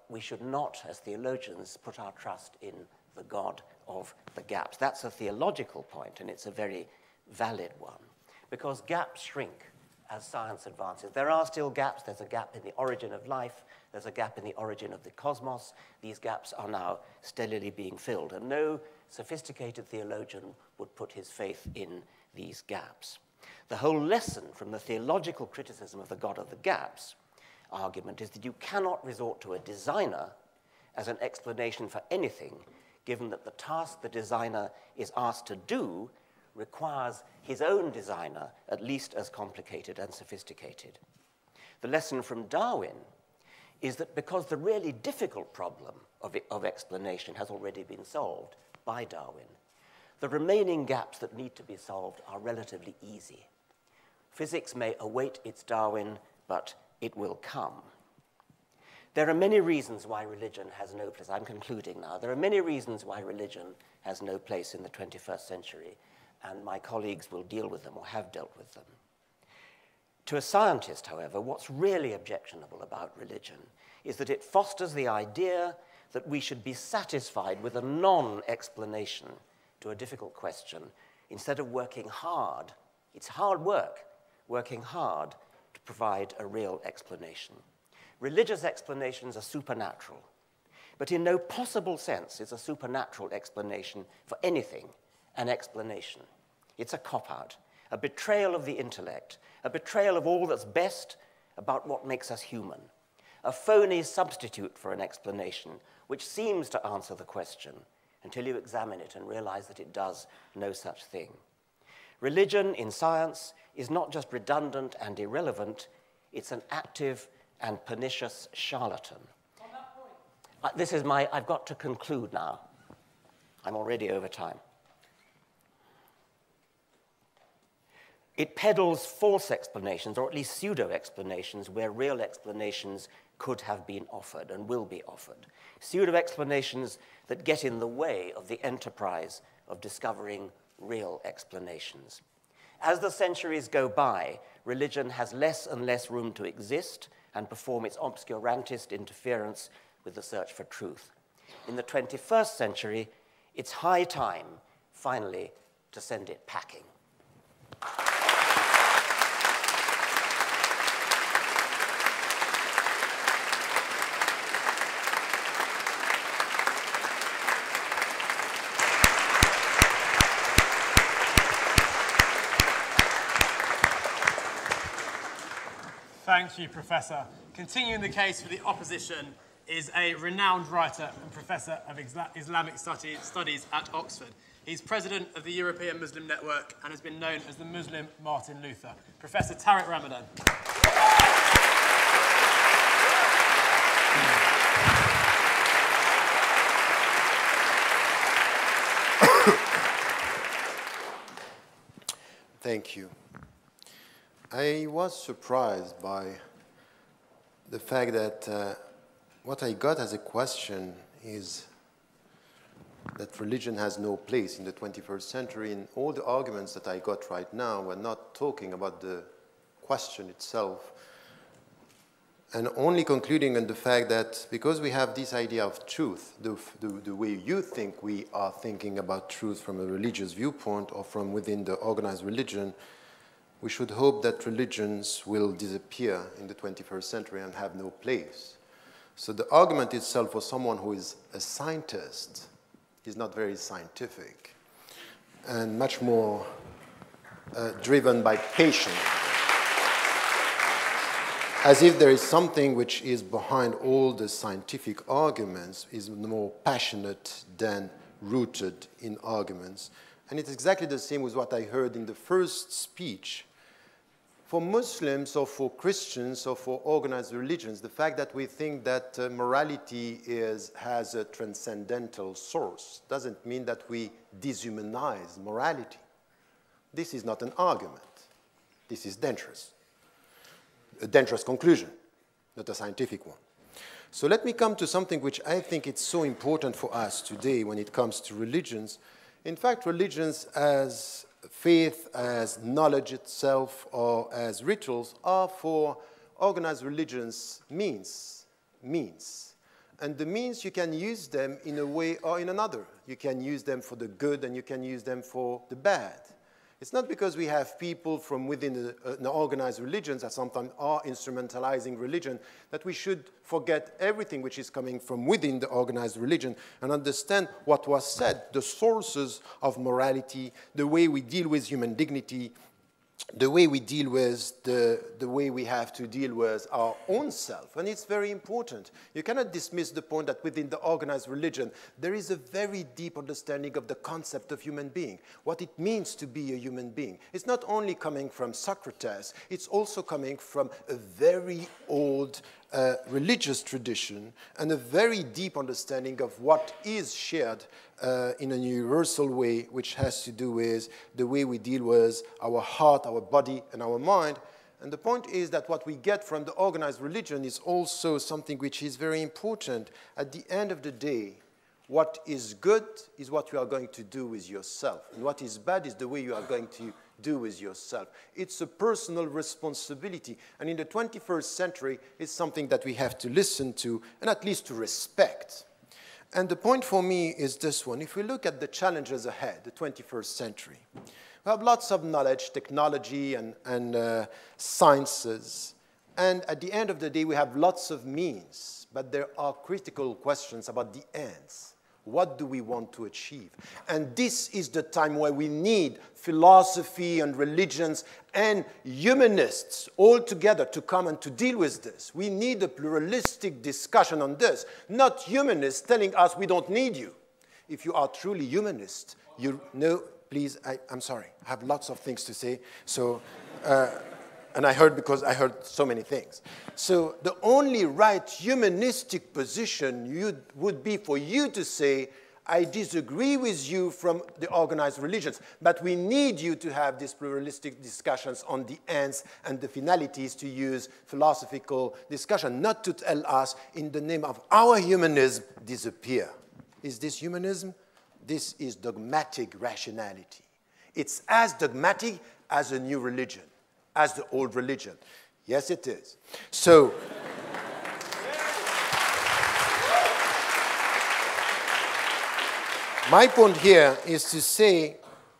Speaker 9: we should not, as theologians, put our trust in the God of the gaps. That's a theological point, and it's a very valid one, because gaps shrink as science advances. There are still gaps. There's a gap in the origin of life. There's a gap in the origin of the cosmos. These gaps are now steadily being filled, and no sophisticated theologian would put his faith in these gaps. The whole lesson from the theological criticism of the God of the gaps argument is that you cannot resort to a designer as an explanation for anything, given that the task the designer is asked to do requires his own designer at least as complicated and sophisticated. The lesson from Darwin is that because the really difficult problem of explanation has already been solved by Darwin, The remaining gaps that need to be solved are relatively easy. Physics may await its Darwin, but it will come. There are many reasons why religion has no place. I'm concluding now. There are many reasons why religion has no place in the 21st century, and my colleagues will deal with them or have dealt with them. To a scientist, however, what's really objectionable about religion is that it fosters the idea that we should be satisfied with a non-explanation to a difficult question instead of working hard. It's hard work, working hard to provide a real explanation. Religious explanations are supernatural, but in no possible sense is a supernatural explanation for anything an explanation. It's a cop-out, a betrayal of the intellect, a betrayal of all that's best about what makes us human, a phony substitute for an explanation which seems to answer the question until you examine it and realize that it does no such thing. Religion in science is not just redundant and irrelevant, it's an active and pernicious charlatan. On that point. I've got to conclude now. I'm already over time. It peddles false explanations, or at least pseudo-explanations, where real explanations could have been offered and will be offered. Pseudo-explanations that get in the way of the enterprise of discovering real explanations. As the centuries go by, religion has less and less room to exist and perform its obscurantist interference with the search for truth. In the 21st century, it's high time, finally, to send it packing.
Speaker 1: Thank you, Professor. Continuing the case for the opposition is a renowned writer and Professor of Islamic Studies at Oxford. He's president of the European Muslim Network and has been known as the Muslim Martin Luther. Professor Tariq Ramadan.
Speaker 11: Thank you. I was surprised by the fact that what I got as a question is that religion has no place in the 21st century, and all the arguments that I got right now were not talking about the question itself, and only concluding on the fact that because we have this idea of truth, the way you think we are thinking about truth from a religious viewpoint or from within the organized religion, we should hope that religions will disappear in the 21st century and have no place. So the argument itself for someone who is a scientist is not very scientific and much more driven by passion. As if there is something which is behind all the scientific arguments, is more passionate than rooted in arguments. And it's exactly the same with what I heard in the first speech. For Muslims or for Christians or for organized religions, the fact that we think that morality has a transcendental source doesn't mean that we dehumanize morality. This is not an argument. This is dangerous. A dangerous conclusion, not a scientific one. So let me come to something which I think it's so important for us today when it comes to religions. In fact, religions as faith, as knowledge itself, or as rituals are for organized religions means. And the means, you can use them in a way or in another. You can use them for the good and you can use them for the bad. It's not because we have people from within the organized religions that sometimes are instrumentalizing religion that we should forget everything which is coming from within the organized religion and understand what was said, the sources of morality, the way we deal with human dignity, the way we deal with the way we have to deal with our own self. And it's very important. You cannot dismiss the point that within the organized religion, there is a very deep understanding of the concept of human being, what it means to be a human being. It's not only coming from Socrates, it's also coming from a very old religious tradition and a very deep understanding of what is shared in a universal way, which has to do with the way we deal with our heart, our body, and our mind. And the point is that what we get from the organized religion is also something which is very important. At the end of the day, what is good is what you are going to do with yourself, and what is bad is the way you are going to do with yourself. It's a personal responsibility, and in the 21st century, it's something that we have to listen to and at least to respect. And the point for me is this one. If we look at the challenges ahead, the 21st century, we have lots of knowledge, technology, and sciences. And at the end of the day, we have lots of means. But there are critical questions about the ends. What do we want to achieve? And this is the time where we need philosophy and religions and humanists all together to come and to deal with this. We need a pluralistic discussion on this, not humanists telling us we don't need you. If you are truly humanist, you know, please, I'm sorry, I have lots of things to say, so, and I heard so many things. So the only right humanistic position would be for you to say, I disagree with you from the organized religions, but we need you to have these pluralistic discussions on the ends and the finalities, to use philosophical discussion, not to tell us, in the name of our humanism, disappear. Is this humanism? This is dogmatic rationality. It's as dogmatic as a new religion, as the old religion. Yes, it is. So, my point here is to say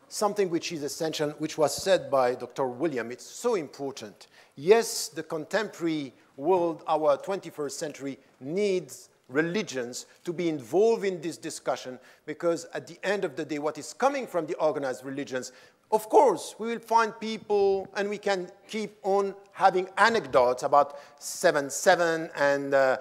Speaker 11: something which is essential, which was said by Dr. William. It's so important. Yes, the contemporary world, our 21st century, needs religions to be involved in this discussion, because at the end of the day, what is coming from the organized religions, of course, we will find people, and we can keep on having anecdotes about 7/7 and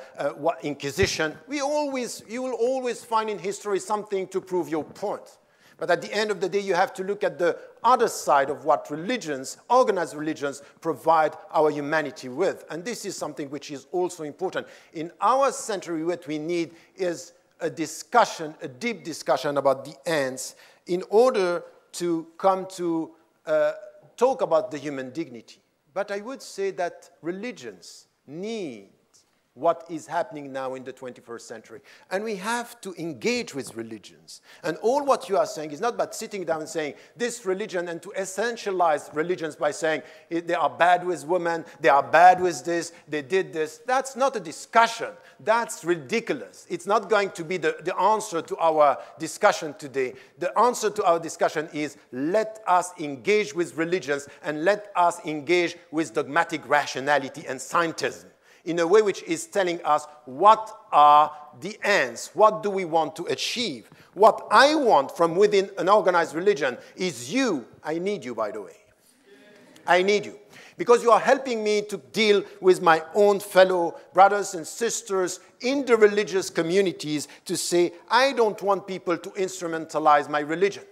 Speaker 11: Inquisition. You will always find in history something to prove your point. But at the end of the day, you have to look at the other side of what religions, organized religions, provide our humanity with. And this is something which is also important. In our century, what we need is a discussion, a deep discussion about the ends, in order to come to talk about the human dignity. But I would say that religions need what is happening now in the 21st century. And we have to engage with religions. And all what you are saying is not about sitting down and saying this religion, and to essentialize religions by saying they are bad with women, they are bad with this, they did this. That's not a discussion. That's ridiculous. It's not going to be the answer to our discussion today. The answer to our discussion is, let us engage with religions and let us engage with dogmatic rationality and scientism, in a way which is telling us what are the ends, what do we want to achieve. What I want from within an organized religion is you. I need you, by the way. I need you. Because you are helping me to deal with my own fellow brothers and sisters in the religious communities, to say, I don't want people to instrumentalize my religion.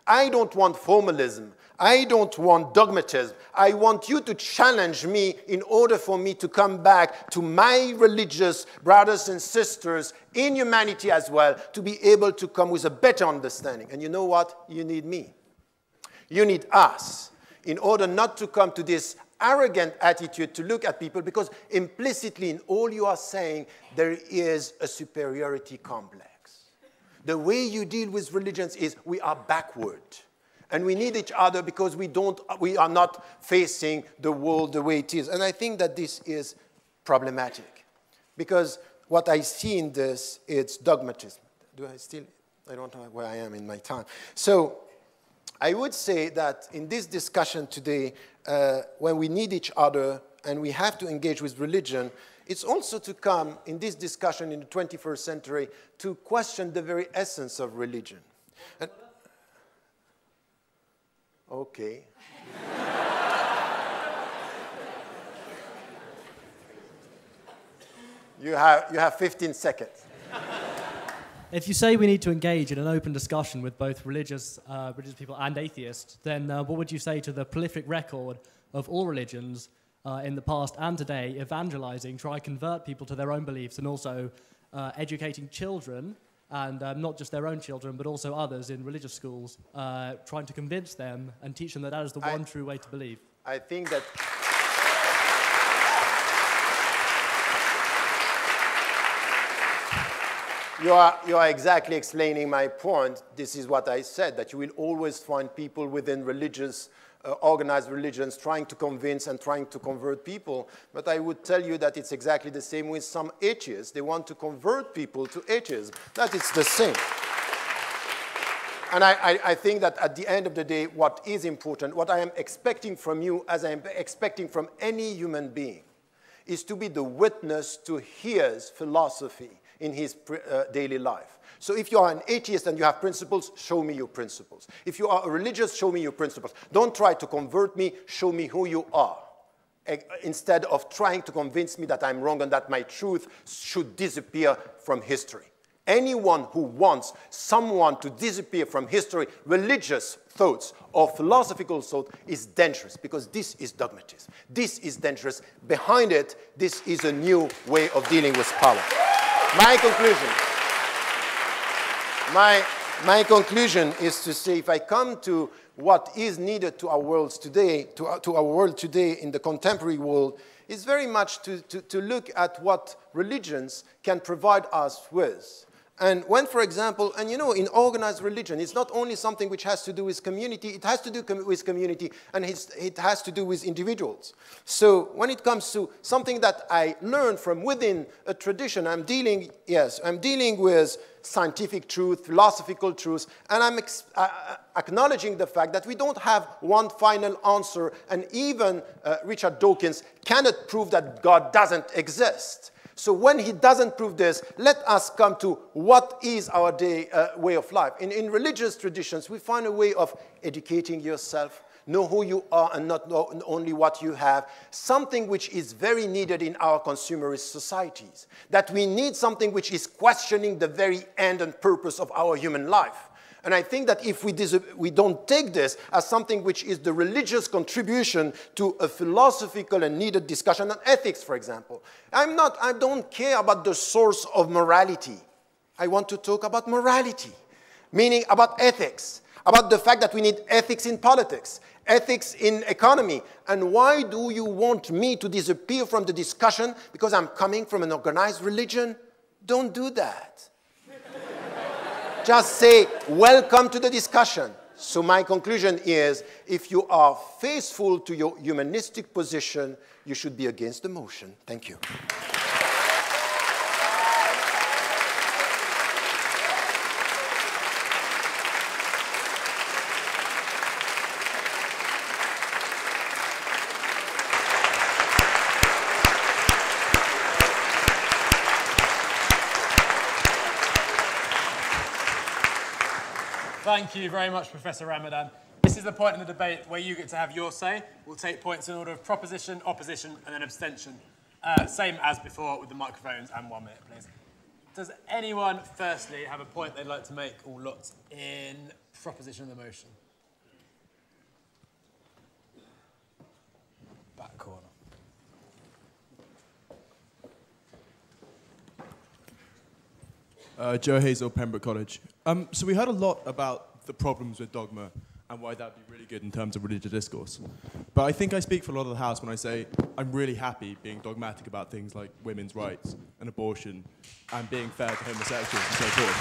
Speaker 11: I don't want formalism. I don't want dogmatism. I want you to challenge me in order for me to come back to my religious brothers and sisters in humanity as well, to be able to come with a better understanding. And you know what? You need me. You need us, in order not to come to this arrogant attitude to look at people, because implicitly in all you are saying, there is a superiority complex. The way you deal with religions is, we are backward. And we need each other because we are not facing the world the way it is. And I think that this is problematic. Because what I see in this, it's dogmatism. I don't know where I am in my time. So I would say that in this discussion today, when we need each other and we have to engage with religion, it's also to come in this discussion in the 21st century to question the very essence of religion. And, okay. You have 15 seconds.
Speaker 12: If you say we need to engage in an open discussion with both religious people and atheists, then what would you say to the prolific record of all religions in the past and today, evangelizing, try to convert people to their own beliefs, and also educating children, and not just their own children, but also others in religious schools, trying to convince them and teach them that that is the one true way to believe.
Speaker 11: I think that... You are exactly explaining my point. This is what I said, that you will always find people within religious, organized religions trying to convince and trying to convert people. But I would tell you that it's exactly the same with some atheists. They want to convert people to atheism. That is the same. And I think that at the end of the day, what is important, what I am expecting from you, as I am expecting from any human being, is to be the witness to his philosophy in his daily life. So if you are an atheist and you have principles, show me your principles. If you are a religious, show me your principles. Don't try to convert me, show me who you are. Instead of trying to convince me that I'm wrong and that my truth should disappear from history. Anyone who wants someone to disappear from history, religious thoughts or philosophical thought, is dangerous, because this is dogmatism. This is dangerous. Behind it, this is a new way of dealing with power. My conclusion is to say, if I come to what is needed to our world today, to our world today in the contemporary world, is very much to look at what religions can provide us with. And when, for example, and you know, in organized religion, it's not only something which has to do with community, it has to do with community, and it has to do with individuals. So when it comes to something that I learned from within a tradition, I'm dealing with scientific truth, philosophical truth, and I'm acknowledging the fact that we don't have one final answer, and even Richard Dawkins cannot prove that God doesn't exist. So when he doesn't prove this, let us come to what is our way of life. In religious traditions, we find a way of educating yourself, know who you are and not know only what you have, something which is very needed in our consumerist societies, that we need something which is questioning the very end and purpose of our human life. And I think that if we don't take this as something which is the religious contribution to a philosophical and needed discussion on ethics, for example. I don't care about the source of morality. I want to talk about morality, meaning about ethics, about the fact that we need ethics in politics, ethics in economy. And why do you want me to disappear from the discussion because I'm coming from an organized religion? Don't do that. Just say, welcome to the discussion. So my conclusion is, if you are faithful to your humanistic position, you should be against the motion. Thank you.
Speaker 1: Thank you very much, Professor Ramadan. This is the point in the debate where you get to have your say. We'll take points in order of proposition, opposition, and then abstention. Same as before with the microphones, and 1 minute, please. Does anyone, firstly, have a point they'd like to make, or lots, in proposition of the motion? Back corner.
Speaker 13: Joe Hazel, Pembroke College. So we heard a lot about the problems with dogma and why that would be really good in terms of religious discourse. But I think I speak for a lot of the House when I say I'm really happy being dogmatic about things like women's rights and abortion and being fair to homosexuals and so forth.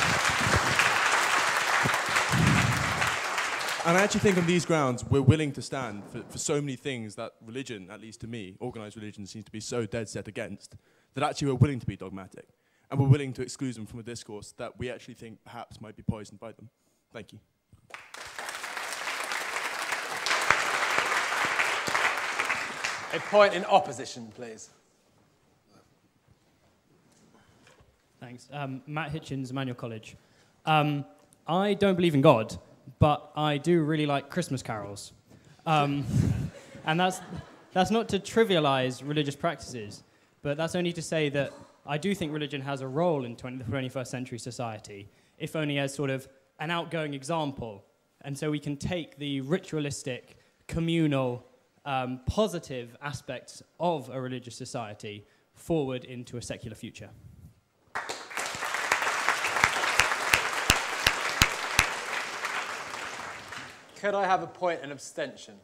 Speaker 13: And I actually think on these grounds we're willing to stand for so many things that religion, at least to me, organised religion seems to be so dead set against, that actually we're willing to be dogmatic. And we're willing to exclude them from a discourse that we actually think perhaps might be poisoned by them. Thank you.
Speaker 1: A point in opposition, please.
Speaker 14: Thanks. Matt Hitchens, Emmanuel College. I don't believe in God, but I do really like Christmas carols. And that's not to trivialize religious practices, but that's only to say that I do think religion has a role in the 21st century society, if only as sort of an outgoing example. And so we can take the ritualistic, communal positive aspects of a religious society forward into a secular future.
Speaker 1: Could I have a point in abstention?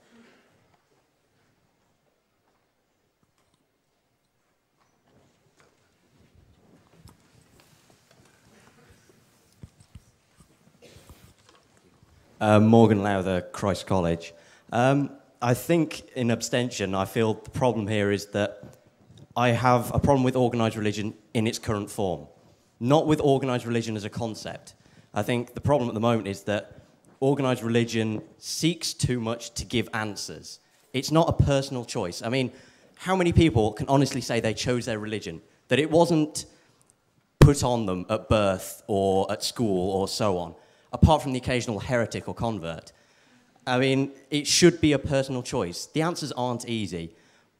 Speaker 8: Morgan Lowther, Christ College. I think in abstention, I feel the problem here is that I have a problem with organised religion in its current form, not with organised religion as a concept. I think the problem at the moment is that organised religion seeks too much to give answers. It's not a personal choice. I mean, how many people can honestly say they chose their religion, that it wasn't put on them at birth or at school or so on, apart from the occasional heretic or convert? I mean, it should be a personal choice. The answers aren't easy,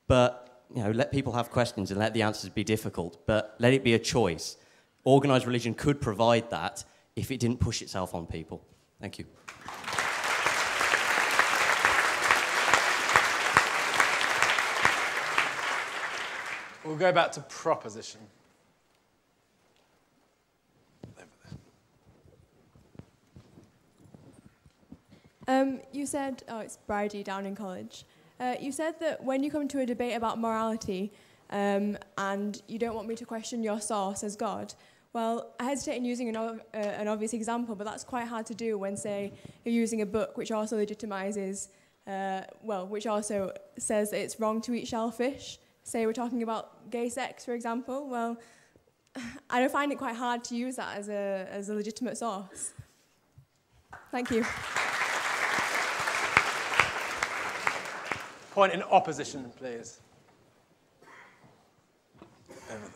Speaker 8: but let people have questions and let the answers be difficult, but let it be a choice. Organised religion could provide that if it didn't push itself on people. Thank you.
Speaker 1: We'll go back to proposition.
Speaker 10: You said, it's Bridie down in college. You said that when you come to a debate about morality and you don't want me to question your source as God, well, I hesitate in using an obvious example, but that's quite hard to do when, say, you're using a book which also legitimizes, which also says that it's wrong to eat shellfish. Say we're talking about gay sex, for example. Well, I don't find it quite hard to use that as a legitimate source. Thank you.
Speaker 1: Point in opposition, please. Over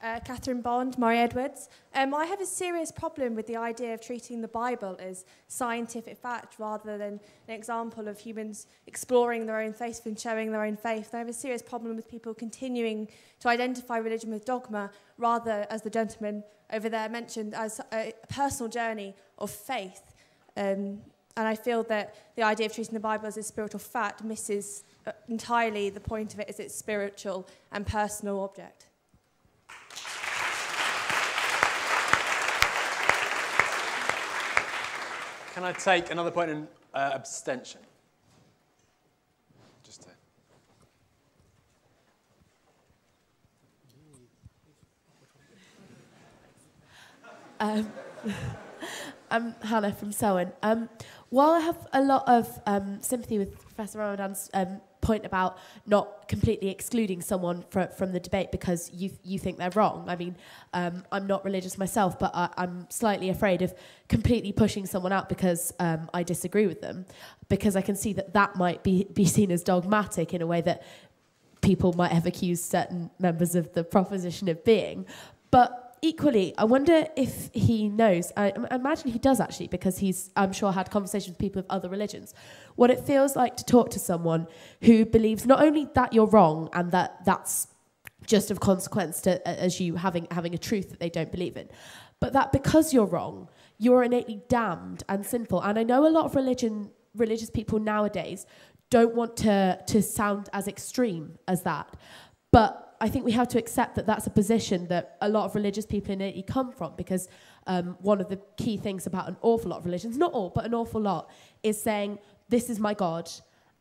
Speaker 1: there.
Speaker 15: Catherine Bond, Maury Edwards. I have a serious problem with the idea of treating the Bible as scientific fact rather than an example of humans exploring their own faith and showing their own faith. I have a serious problem with people continuing to identify religion with dogma rather, as the gentleman over there mentioned, as a personal journey of faith. And I feel that the idea of treating the Bible as a spiritual fact misses entirely the point of it as its spiritual and personal object.
Speaker 1: Can I take another point in abstention? Just to...
Speaker 4: I'm Hannah from Selwyn. While I have a lot of sympathy with Professor Ramadan's point about not completely excluding someone from the debate because you think they're wrong. I mean, I'm not religious myself, but I'm slightly afraid of completely pushing someone out because I disagree with them, because I can see that might be seen as dogmatic in a way that people might have accused certain members of the proposition of being. But equally, I wonder if he knows, I imagine he does actually, because he's, I'm sure, had conversations with people of other religions, what it feels like to talk to someone who believes not only that you're wrong and that that's just of consequence to, as you having a truth that they don't believe in, but that because you're wrong, you're innately damned and sinful. And I know a lot of religious people nowadays don't want to sound as extreme as that, but I think we have to accept that that's a position that a lot of religious people innately come from, because one of the key things about an awful lot of religions, not all, but an awful lot, is saying, this is my God,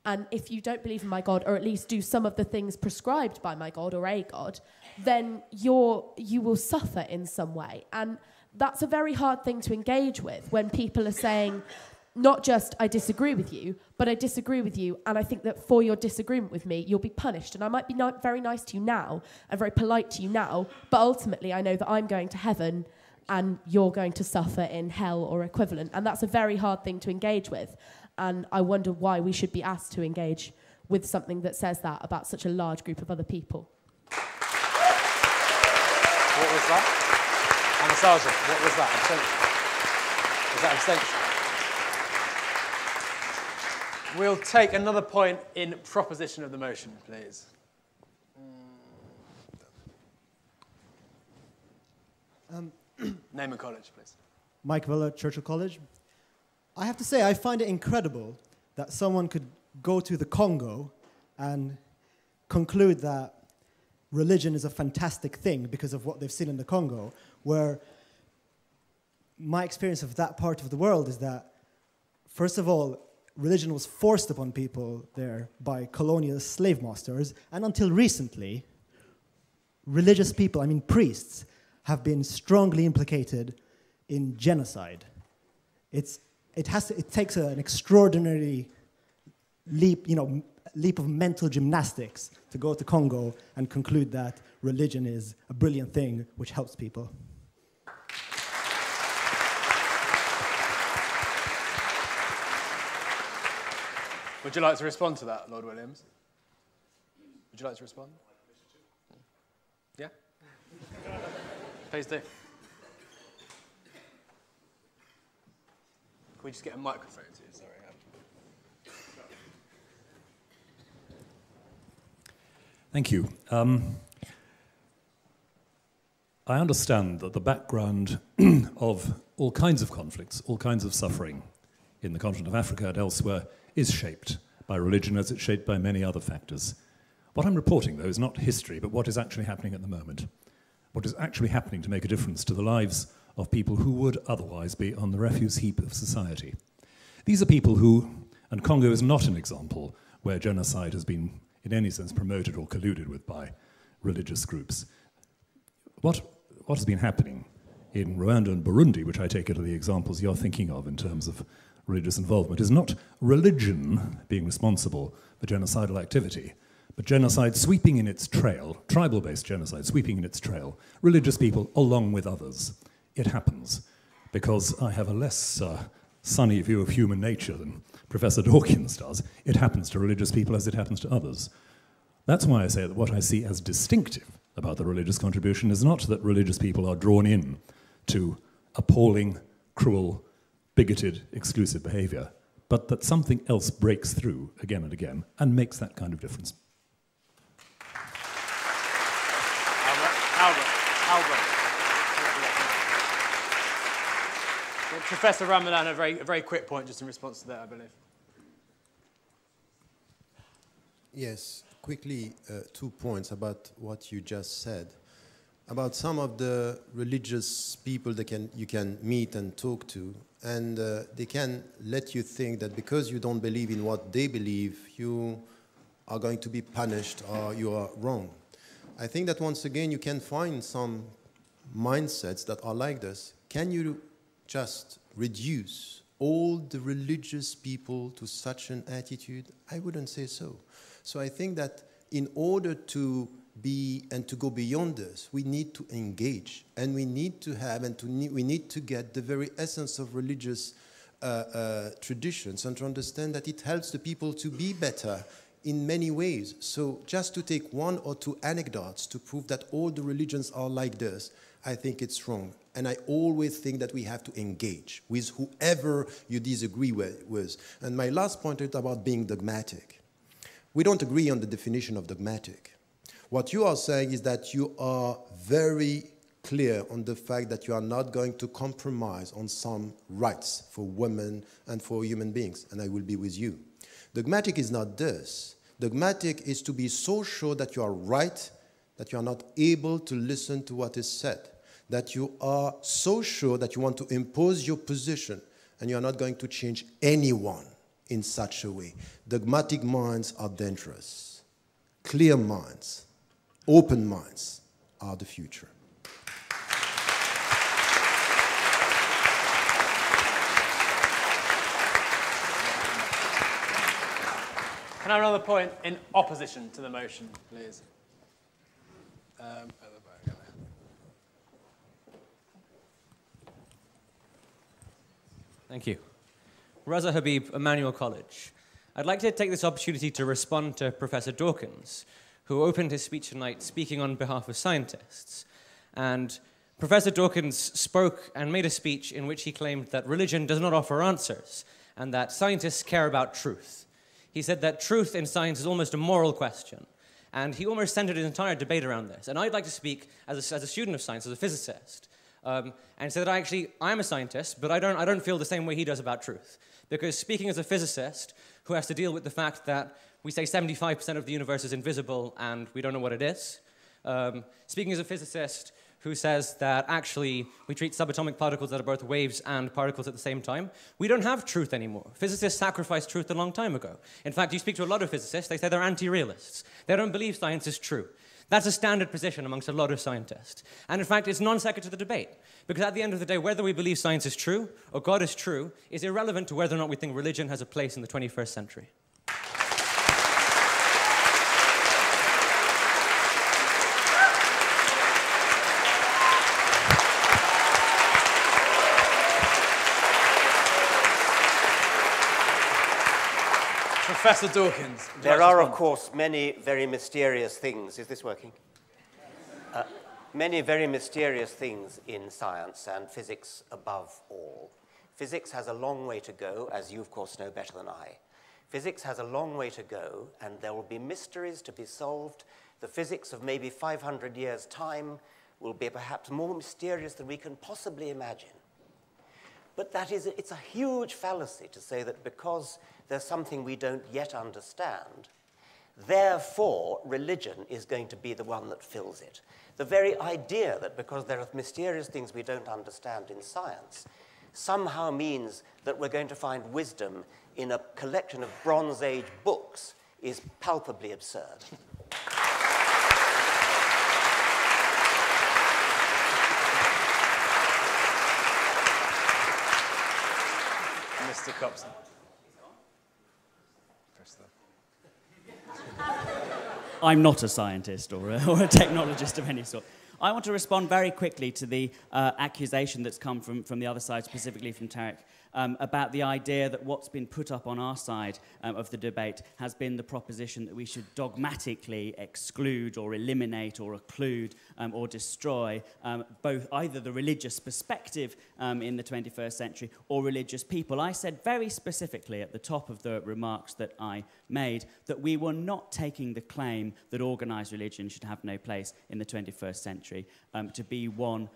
Speaker 4: and if you don't believe in my God, or at least do some of the things prescribed by my God or a God, then you will suffer in some way. And that's a very hard thing to engage with when people are saying, not just, I disagree with you, but I disagree with you, and I think that for your disagreement with me, you'll be punished. And I might be very nice to you now, and very polite to you now, but ultimately I know that I'm going to heaven, and you're going to suffer in hell or equivalent. And that's a very hard thing to engage with. And I wonder why we should be asked to engage with something that says that about such a large group of other people.
Speaker 1: What was that? Anastasia, what was that? Abstention? Was that abstention? We'll take another point in proposition of the motion, please. Name and college, please.
Speaker 16: Mike Villa, Churchill College. I have to say, I find it incredible that someone could go to the Congo and conclude that religion is a fantastic thing because of what they've seen in the Congo, where my experience of that part of the world is that, first of all, religion was forced upon people there by colonial slave masters, and until recently, religious people, I mean priests, have been strongly implicated in genocide. It takes an extraordinary leap of mental gymnastics to go to Congo and conclude that religion is a brilliant thing which helps people.
Speaker 1: Would you like to respond to that, Lord Williams? Would you like to respond? Yeah? Please do. Can we just get a microphone to you? Sorry.
Speaker 3: Thank you. I understand that the background of all kinds of conflicts, all kinds of suffering in the continent of Africa and elsewhere is shaped by religion as it's shaped by many other factors. What I'm reporting, though, is not history, but what is actually happening at the moment. What is actually happening to make a difference to the lives of people who would otherwise be on the refuse heap of society. These are people who, and Congo is not an example where genocide has been in any sense promoted or colluded with by religious groups. What has been happening in Rwanda and Burundi, which I take it are the examples you're thinking of in terms of religious involvement, is not religion being responsible for genocidal activity, but genocide sweeping in its trail, tribal-based genocide sweeping in its trail, religious people along with others. It happens because I have a less sunny view of human nature than Professor Dawkins does. It happens to religious people as it happens to others. That's why I say that what I see as distinctive about the religious contribution is not that religious people are drawn in to appalling, cruel, bigoted, exclusive behavior, but that something else breaks through again and again and makes that kind of difference.
Speaker 1: Albert. Professor Ramadan, a very quick point just in response to that, I believe.
Speaker 11: Yes, quickly, 2 points about what you just said. About some of the religious people that you can meet and talk to, and they can let you think that because you don't believe in what they believe, you are going to be punished or you are wrong. I think that once again you can find some mindsets that are like this. Can you just reduce all the religious people to such an attitude? I wouldn't say so. So I think that in order to be and to go beyond this, we need to engage, and we need to have we need to get the very essence of religious traditions and to understand that it helps the people to be better in many ways. So just to take 1 or 2 anecdotes to prove that all the religions are like this, I think it's wrong. And I always think that we have to engage with whoever you disagree with. And my last point is about being dogmatic. We don't agree on the definition of dogmatic. What you are saying is that you are very clear on the fact that you are not going to compromise on some rights for women and for human beings, and I will be with you. Dogmatic is not this. Dogmatic is to be so sure that you are right, that you are not able to listen to what is said, that you are so sure that you want to impose your position, and you are not going to change anyone in such a way. Dogmatic minds are dangerous. Clear minds, open minds are the future.
Speaker 1: Can I have another point in opposition to the motion, please?
Speaker 17: Thank you. Raza Habib, Emmanuel College. I'd like to take this opportunity to respond to Professor Dawkins, who opened his speech tonight speaking on behalf of scientists. And Professor Dawkins spoke and made a speech in which he claimed that religion does not offer answers and that scientists care about truth. He said that truth in science is almost a moral question. And he almost centered his entire debate around this. And I'd like to speak, as a student of science, as a physicist, And so that I'm a scientist, but I don't feel the same way he does about truth. Because speaking as a physicist who has to deal with the fact that we say 75% of the universe is invisible and we don't know what it is, speaking as a physicist who says that actually we treat subatomic particles that are both waves and particles at the same time, we don't have truth anymore. Physicists sacrificed truth a long time ago. In fact, you speak to a lot of physicists, they say they're anti-realists. They don't believe science is true. That's a standard position amongst a lot of scientists. And in fact, it's non sequitur to the debate. Because at the end of the day, whether we believe science is true or God is true is irrelevant to whether or not we think religion has a place in the 21st century.
Speaker 1: Professor Dawkins.
Speaker 9: There are, of course, many very mysterious things. Is this working? Many very mysterious things in science, and physics above all. Physics has a long way to go, as you, of course, know better than I. Physics has a long way to go, and there will be mysteries to be solved. The physics of maybe 500 years' time will be perhaps more mysterious than we can possibly imagine. But it's a huge fallacy to say that because there's something we don't yet understand, therefore religion is going to be the one that fills it. The very idea that because there are mysterious things we don't understand in science somehow means that we're going to find wisdom in a collection of Bronze Age books is palpably absurd.
Speaker 1: Mr. Copson.
Speaker 2: I'm not a scientist or a technologist of any sort. I want to respond very quickly to the accusation that's come from the other side, specifically from Tarek, about the idea that what's been put up on our side of the debate has been the proposition that we should dogmatically exclude or eliminate or occlude or destroy both either the religious perspective in the 21st century or religious people. I said very specifically at the top of the remarks that I made that we were not taking the claim that organised religion should have no place in the 21st century to be one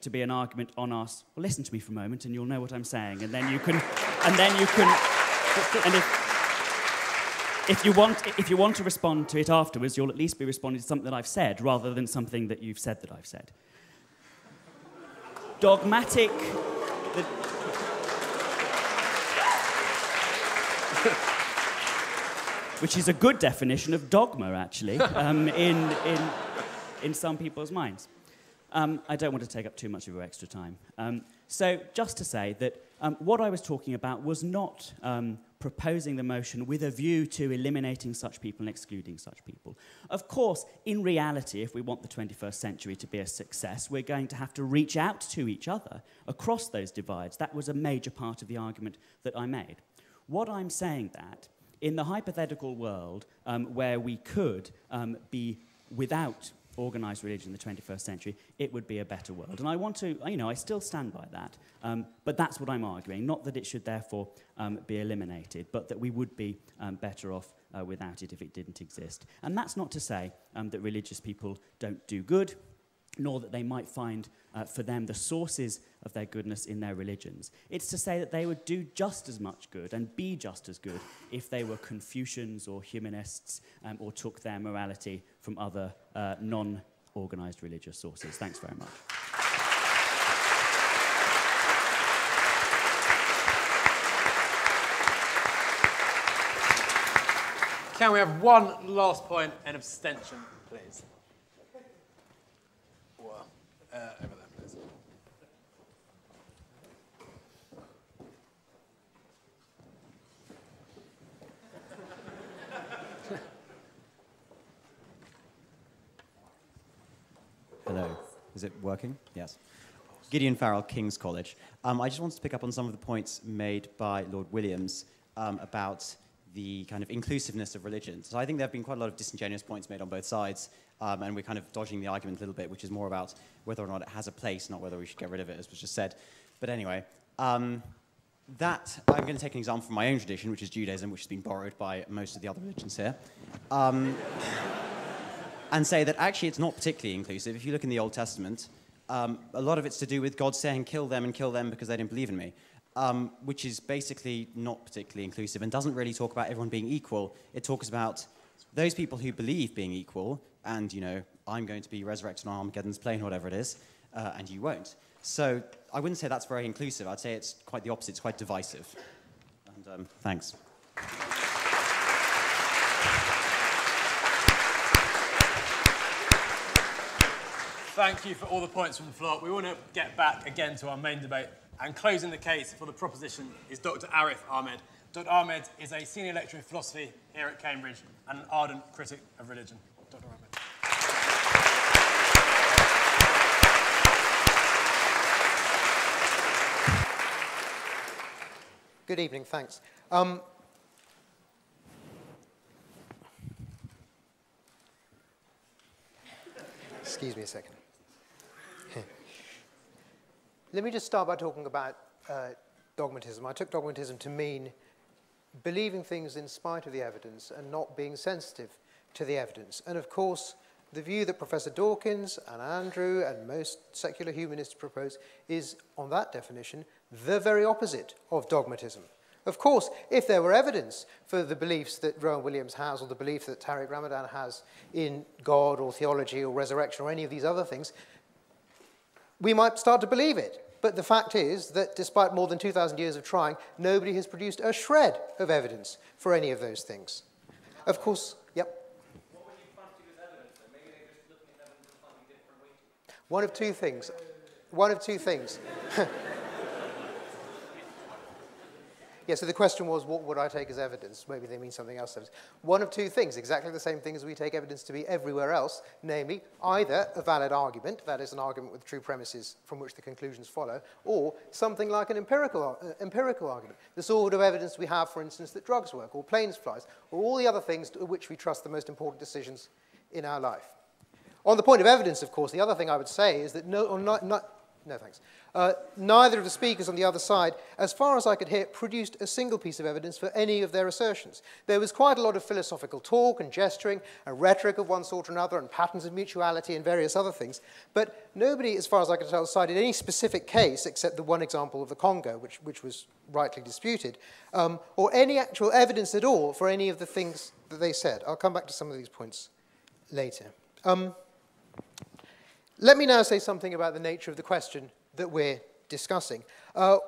Speaker 2: to be an argument on us. Well, listen to me for a moment, and you'll know what I'm saying, and then you can, and if you want to respond to it afterwards, you'll at least be responding to something that I've said, rather than something that you've said that I've said. Dogmatic. Which is a good definition of dogma, actually, in some people's minds. I don't want to take up too much of your extra time. So just to say that what I was talking about was not proposing the motion with a view to eliminating such people and excluding such people. Of course, in reality, if we want the 21st century to be a success, we're going to have to reach out to each other across those divides. That was a major part of the argument that I made. What I'm saying that, in the hypothetical world where we could be without organised religion in the 21st century, it would be a better world. And I want to, I still stand by that, but that's what I'm arguing. Not that it should therefore be eliminated, but that we would be better off without it if it didn't exist. And that's not to say that religious people don't do good, nor that they might find for them the sources of their goodness in their religions. It's to say that they would do just as much good and be just as good if they were Confucians or humanists or took their morality from other non-organised religious sources. Thanks very much.
Speaker 1: Can we have one last point, an abstention, please? Well, over there, please.
Speaker 18: Hello. Is it working? Yes. Gideon Farrell, King's College. I just wanted to pick up on some of the points made by Lord Williams about the kind of inclusiveness of religion. So I think there have been quite a lot of disingenuous points made on both sides, and we're kind of dodging the argument a little bit, which is more about whether or not it has a place, not whether we should get rid of it, as was just said. But anyway, I'm going to take an example from my own tradition, which is Judaism, which has been borrowed by most of the other religions here, and say that actually it's not particularly inclusive. If you look in the Old Testament, A lot of it's to do with God saying, kill them because they didn't believe in me, which is basically not particularly inclusive and doesn't really talk about everyone being equal. It talks about those people who believe being equal and, you know, I'm going to be resurrected on Armageddon's plane, whatever it is, and you won't. So I wouldn't say that's very inclusive. I'd say it's quite the opposite. It's quite divisive. And thanks.
Speaker 1: Thank you for all the points from the floor. We want to get back again to our main debate. And closing the case for the proposition is Dr. Arif Ahmed. Dr. Ahmed is a senior lecturer in philosophy here at Cambridge and an ardent critic of religion. Dr. Ahmed.
Speaker 19: Good evening, thanks. Excuse me a second. Let me just start by talking about dogmatism. I took dogmatism to mean believing things in spite of the evidence and not being sensitive to the evidence. And of course, the view that Professor Dawkins and Andrew and most secular humanists propose is, on that definition, the very opposite of dogmatism. Of course, if there were evidence for the beliefs that Rowan Williams has or the belief that Tariq Ramadan has in God or theology or resurrection or any of these other things, we might start to believe it. But the fact is that despite more than 2,000 years of trying, nobody has produced a shred of evidence for any of those things. Of course, yep.
Speaker 20: What would you fancy as evidence? Maybe they're just looking at evidence in a slightly different way.
Speaker 19: One of two things. One of two things. Yeah, so the question was, what would I take as evidence? Maybe they mean something else. One of two things, exactly the same thing as we take evidence to be everywhere else, namely either a valid argument, that is an argument with true premises from which the conclusions follow, or something like an empirical argument, the sort of evidence we have, for instance, that drugs work, or planes flies, or all the other things to which we trust the most important decisions in our life. On the point of evidence, of course, the other thing I would say is that neither of the speakers on the other side, as far as I could hear, produced a single piece of evidence for any of their assertions. There was quite a lot of philosophical talk and gesturing and rhetoric of one sort or another and patterns of mutuality and various other things, but nobody, as far as I could tell, cited any specific case except the one example of the Congo, which was rightly disputed, or any actual evidence at all for any of the things that they said. I'll come back to some of these points later. Let me now say something about the nature of the question that we're discussing. The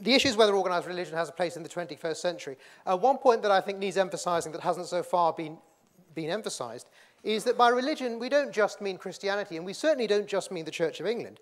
Speaker 19: issue is whether organized religion has a place in the 21st century. One point that I think needs emphasizing that hasn't so far been emphasized is that by religion we don't just mean Christianity, and we certainly don't just mean the Church of England.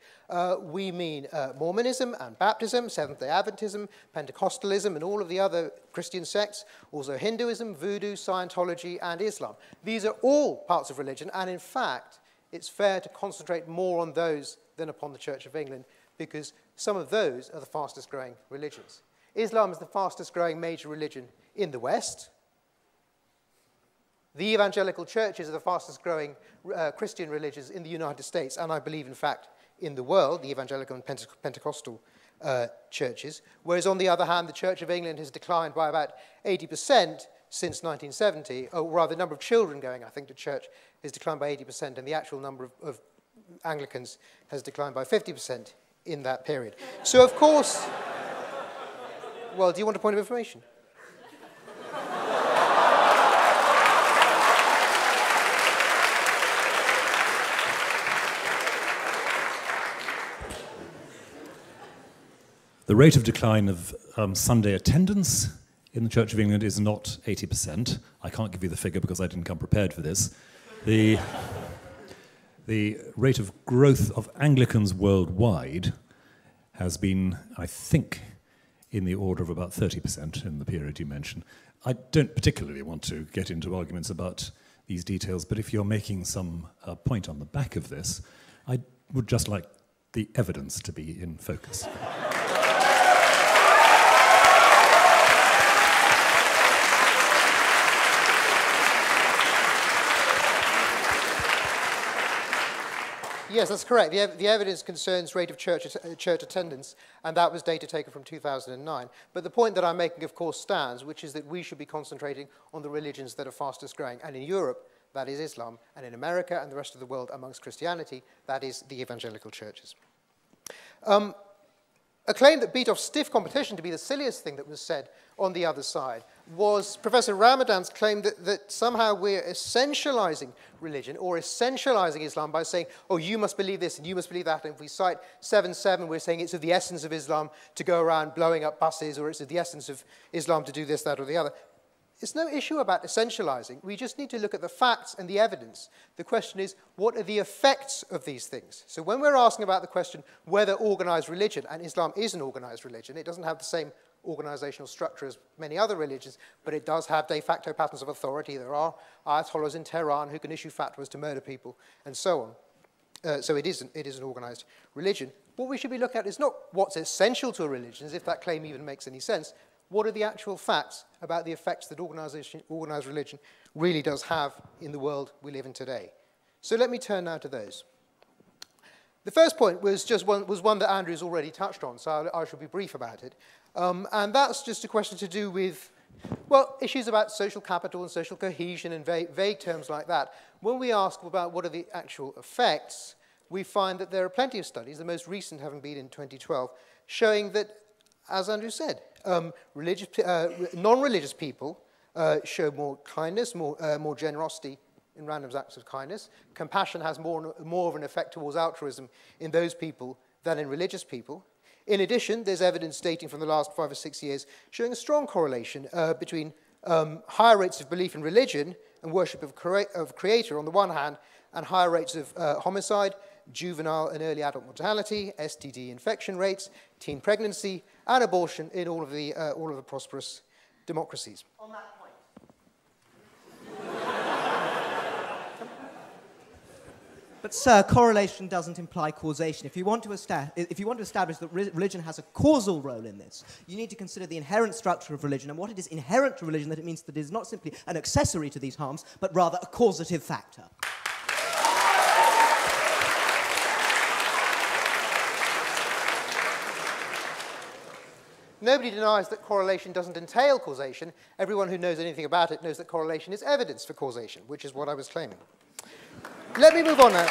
Speaker 19: We mean Mormonism and Baptism, Seventh-day Adventism, Pentecostalism, and all of the other Christian sects, also Hinduism, Voodoo, Scientology, and Islam. These are all parts of religion, and in fact, it's fair to concentrate more on those than upon the Church of England, because some of those are the fastest growing religions. Islam is the fastest growing major religion in the West. The evangelical churches are the fastest growing Christian religions in the United States, and I believe, in fact, in the world, the evangelical and Pentecostal churches. Whereas, on the other hand, the Church of England has declined by about 80% since 1970, or rather, the number of children going, I think, to church has declined by 80%, and the actual number of Anglicans has declined by 50% in that period. So, of course, well, do you want a point of information?
Speaker 3: The rate of decline of Sunday attendance in the Church of England is not 80%. I can't give you the figure because I didn't come prepared for this. The rate of growth of Anglicans worldwide has been, I think, in the order of about 30% in the period you mentioned. I don't particularly want to get into arguments about these details, but if you're making some point on the back of this, I would just like the evidence to be in focus.
Speaker 19: Yes, that's correct. The evidence concerns rate of church attendance, and that was data taken from 2009. But the point that I'm making, of course, stands, which is that we should be concentrating on the religions that are fastest growing. And in Europe, that is Islam, and in America and the rest of the world amongst Christianity, that is the evangelical churches. A claim that beat off stiff competition to be the silliest thing that was said on the other side was Professor Ramadan's claim that somehow we're essentializing religion or essentializing Islam by saying, oh, you must believe this and you must believe that. And if we cite 7:7, we're saying it's of the essence of Islam to go around blowing up buses, or it's of the essence of Islam to do this, that, or the other. It's no issue about essentializing. We just need to look at the facts and the evidence. The question is, what are the effects of these things? So when we're asking about the question whether organized religion, and Islam is an organized religion, it doesn't have the same organizational structure as many other religions, but it does have de facto patterns of authority. There are ayatollahs in Tehran who can issue fatwas to murder people, and so on. So it is an organized religion. What we should be looking at is not what's essential to a religion, as if that claim even makes any sense. What are the actual facts about the effects that organized religion really does have in the world we live in today? So let me turn now to those. The first point was one that Andrew's already touched on, so I shall be brief about it. And that's just a question to do with, well, issues about social capital and social cohesion and vague terms like that. When we ask about what are the actual effects, we find that there are plenty of studies, the most recent having been in 2012, showing that, as Andrew said, non-religious people show more kindness, more generosity in random acts of kindness. Compassion has more of an effect towards altruism in those people than in religious people. In addition, there's evidence dating from the last 5 or 6 years showing a strong correlation between higher rates of belief in religion and worship of Creator on the one hand, and higher rates of homicide, juvenile and early adult mortality, STD infection rates, teen pregnancy, and abortion in all of the prosperous democracies.
Speaker 21: On that point. But, sir, correlation doesn't imply causation. If you want to establish that religion has a causal role in this, you need to consider the inherent structure of religion and what it is inherent to religion, that it means that it is not simply an accessory to these harms, but rather a causative factor.
Speaker 19: Nobody denies that correlation doesn't entail causation. Everyone who knows anything about it knows that correlation is evidence for causation, which is what I was claiming. Let me move on now.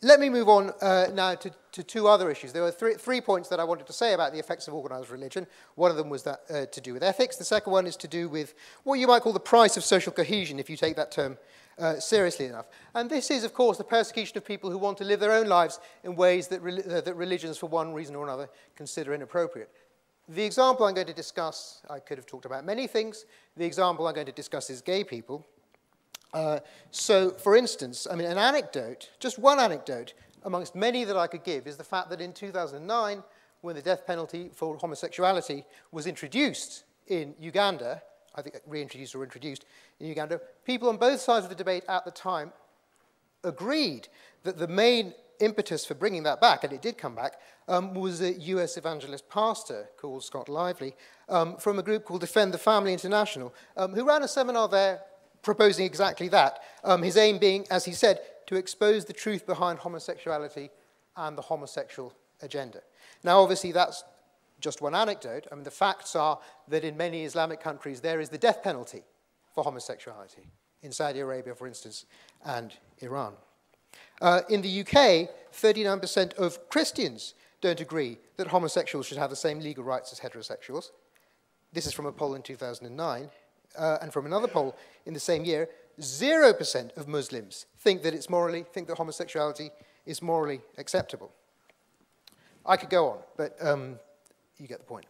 Speaker 19: Let me move on now to two other issues. There were three points that I wanted to say about the effects of organized religion. One of them was that, to do with ethics. The second one is to do with what you might call the price of social cohesion, if you take that term seriously enough. And this is, of course, the persecution of people who want to live their own lives in ways that religions, for one reason or another, consider inappropriate. The example I'm going to discuss, I could have talked about many things. The example I'm going to discuss is gay people. So, for instance, I mean, an anecdote, just one anecdote, amongst many that I could give, is the fact that in 2009, when the death penalty for homosexuality was introduced in Uganda, I think reintroduced or introduced in Uganda, people on both sides of the debate at the time agreed that the main impetus for bringing that back, and it did come back, was a US evangelist pastor called Scott Lively from a group called Defend the Family International, who ran a seminar there proposing exactly that. His aim being, as he said, to expose the truth behind homosexuality and the homosexual agenda. Now, obviously, that's just one anecdote. I mean, the facts are that in many Islamic countries, there is the death penalty for homosexuality. In Saudi Arabia, for instance, and Iran. In the UK, 39% of Christians don't agree that homosexuals should have the same legal rights as heterosexuals. This is from a poll in 2009. And from another poll in the same year, 0% of Muslims think that homosexuality is morally acceptable. I could go on, but you get the point.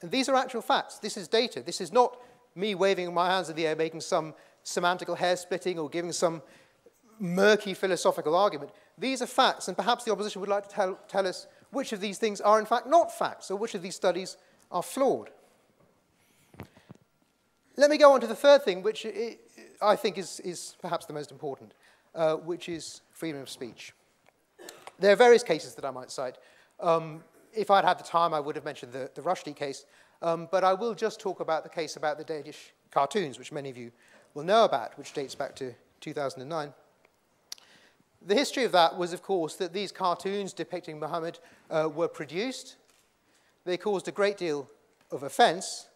Speaker 19: And these are actual facts. This is data. This is not me waving my hands in the air, making some semantical hair-splitting or giving some murky philosophical argument. These are facts, and perhaps the opposition would like to tell us which of these things are in fact not facts, or which of these studies are flawed. Let me go on to the third thing, which I think is perhaps the most important, which is freedom of speech. There are various cases that I might cite. If I'd had the time, I would have mentioned the Rushdie case, but I will just talk about the case about the Danish cartoons, which many of you will know about, which dates back to 2009. The history of that was, of course, that these cartoons depicting Muhammad were produced. They caused a great deal of offence,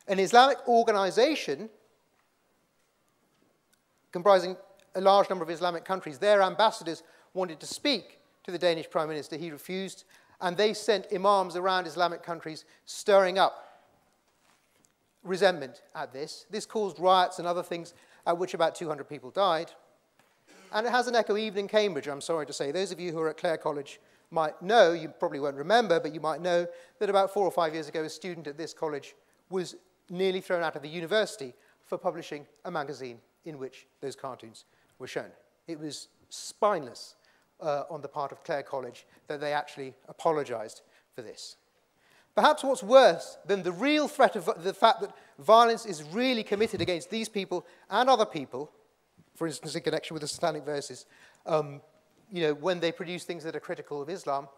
Speaker 19: an Islamic organization comprising a large number of Islamic countries, their ambassadors wanted to speak to the Danish Prime Minister. He refused, and they sent imams around Islamic countries stirring up resentment at this. This caused riots and other things at which about 200 people died. And it has an echo even in Cambridge, I'm sorry to say. Those of you who are at Clare College might know, you probably won't remember, but you might know that about 4 or 5 years ago, a student at this college was nearly thrown out of the university for publishing a magazine in which those cartoons were shown. It was spineless on the part of Clare College that they actually apologized for this. Perhaps what's worse than the real threat of the fact that violence is really committed against these people and other people, for instance, in connection with the Satanic verses, when they produce things that are critical of Islam,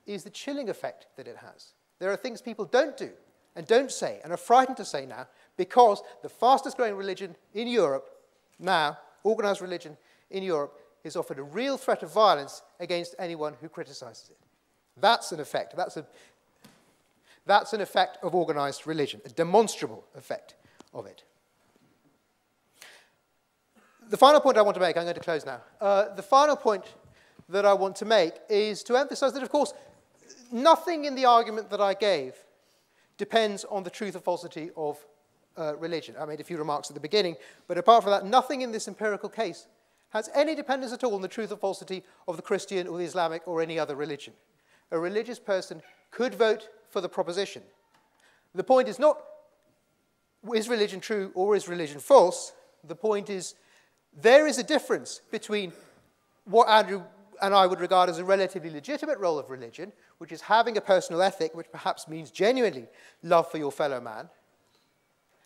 Speaker 19: is the chilling effect that it has. There are things people don't do and don't say and are frightened to say now because the fastest growing religion in Europe now, organized religion in Europe, is offered a real threat of violence against anyone who criticizes it. That's an effect. That's an effect of organized religion, a demonstrable effect of it. The final point I want to make, I'm going to close now. The final point that I want to make is to emphasize that, of course, nothing in the argument that I gave depends on the truth or falsity of religion. I made a few remarks at the beginning, but apart from that, nothing in this empirical case has any dependence at all on the truth or falsity of the Christian or the Islamic or any other religion. A religious person could vote for the proposition. The point is not, is religion true or is religion false? The point is, there is a difference between what Andrew and I would regard as a relatively legitimate role of religion, which is having a personal ethic, which perhaps means genuinely love for your fellow man,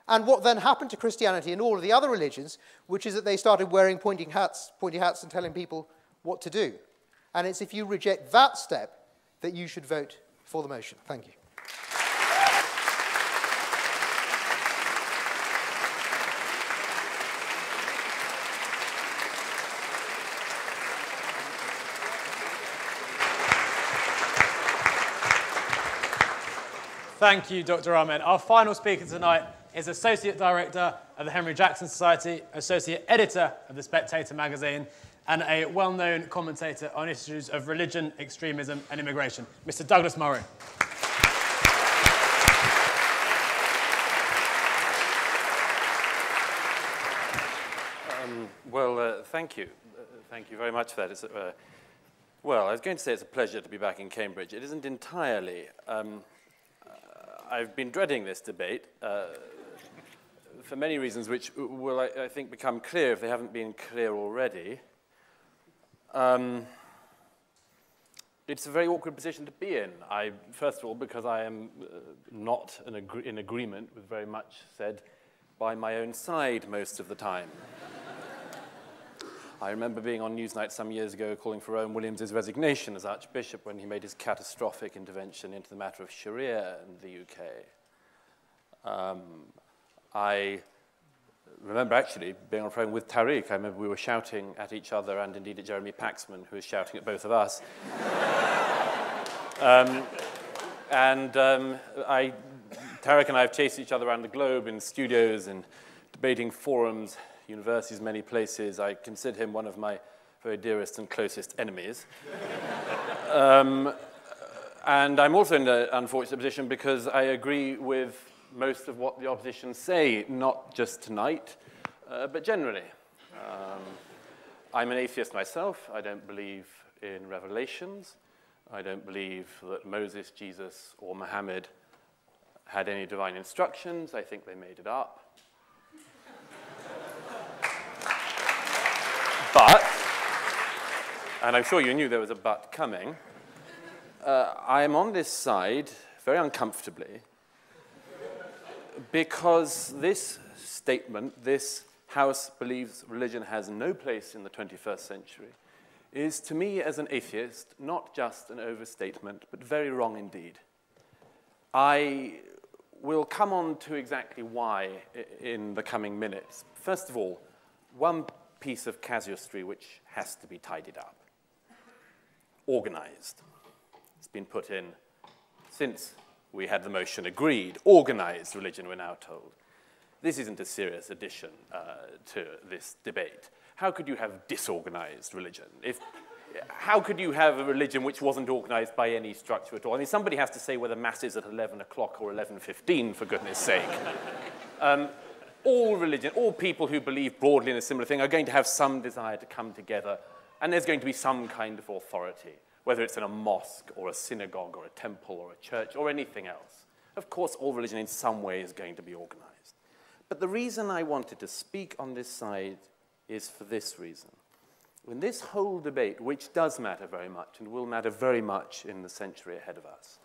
Speaker 19: and what then happened to Christianity and all of the other religions, which is that they started wearing pointy hats and telling people what to do. And it's if you reject that step that you should vote for the motion. Thank you.
Speaker 1: Thank you, Dr. Ahmed. Our final speaker tonight is Associate Director of the Henry Jackson Society, Associate Editor of The Spectator magazine, and a well-known commentator on issues of religion, extremism, and immigration, Mr. Douglas Murray.
Speaker 5: Thank you. Thank you very much for that. Well, I was going to say it's a pleasure to be back in Cambridge. It isn't entirely. I've been dreading this debate for many reasons, which will, I think, become clear if they haven't been clear already. It's a very awkward position to be in. First of all, because I am not in agreement with very much said by my own side most of the time. I remember being on Newsnight some years ago calling for Owen Williams' resignation as Archbishop when he made his catastrophic intervention into the matter of Sharia in the UK. I remember actually being on a phone with Tariq. I remember we were shouting at each other and indeed at Jeremy Paxman, who was shouting at both of us. Tariq and I have chased each other around the globe in studios and debating forums, universities, many places. I consider him one of my very dearest and closest enemies. And I'm also in an unfortunate position because I agree with most of what the opposition say, not just tonight, but generally. I'm an atheist myself. I don't believe in revelations. I don't believe that Moses, Jesus, or Muhammad had any divine instructions. I think they made it up. But, and I'm sure you knew there was a but coming, I am on this side very uncomfortably because this statement, this House believes religion has no place in the 21st century, is to me as an atheist not just an overstatement, but very wrong indeed. I will come on to exactly why in the coming minutes. First of all, one piece of casuistry which has to be tidied up. Organized. It's been put in since We had the motion agreed. Organized religion, we're now told. This isn't a serious addition to this debate. How could you have disorganized religion? How could you have a religion which wasn't organized by any structure at all? I mean, somebody has to say whether Mass is at 11 o'clock or 11:15, for goodness sake. All religion, all people who believe broadly in a similar thing are going to have some desire to come together, and there's going to be some kind of authority, whether it's in a mosque or a synagogue or a temple or a church or anything else. Of course, all religion in some way is going to be organized. But the reason I wanted to speak on this side is for this reason. In this whole debate, which does matter very much and will matter very much in the century ahead of us,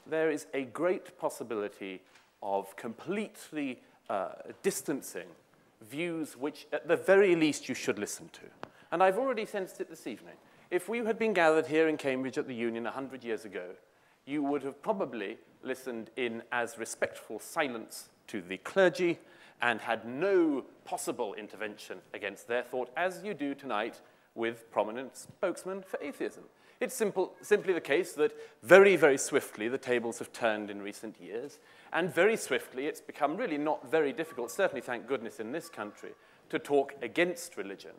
Speaker 5: there is a great possibility of completely distancing views which, at the very least, you should listen to. And I've already sensed it this evening. If we had been gathered here in Cambridge at the Union 100 years ago, you would have probably listened in as respectful silence to the clergy and had no possible intervention against their thought, as you do tonight with prominent spokesmen for atheism. It's simply the case that very, very swiftly the tables have turned in recent years, and very swiftly it's become really not very difficult, certainly thank goodness in this country, to talk against religion,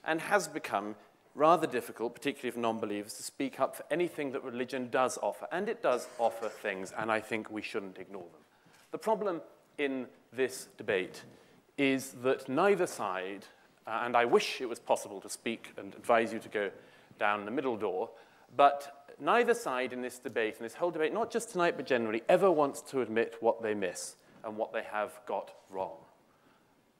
Speaker 5: and has become rather difficult, particularly for non-believers, to speak up for anything that religion does offer. And it does offer things, and I think we shouldn't ignore them. The problem in this debate is that neither side, and I wish it was possible to speak and advise you to go down the middle door, but neither side in this debate, in this whole debate, not just tonight but generally, ever wants to admit what they miss and what they have got wrong.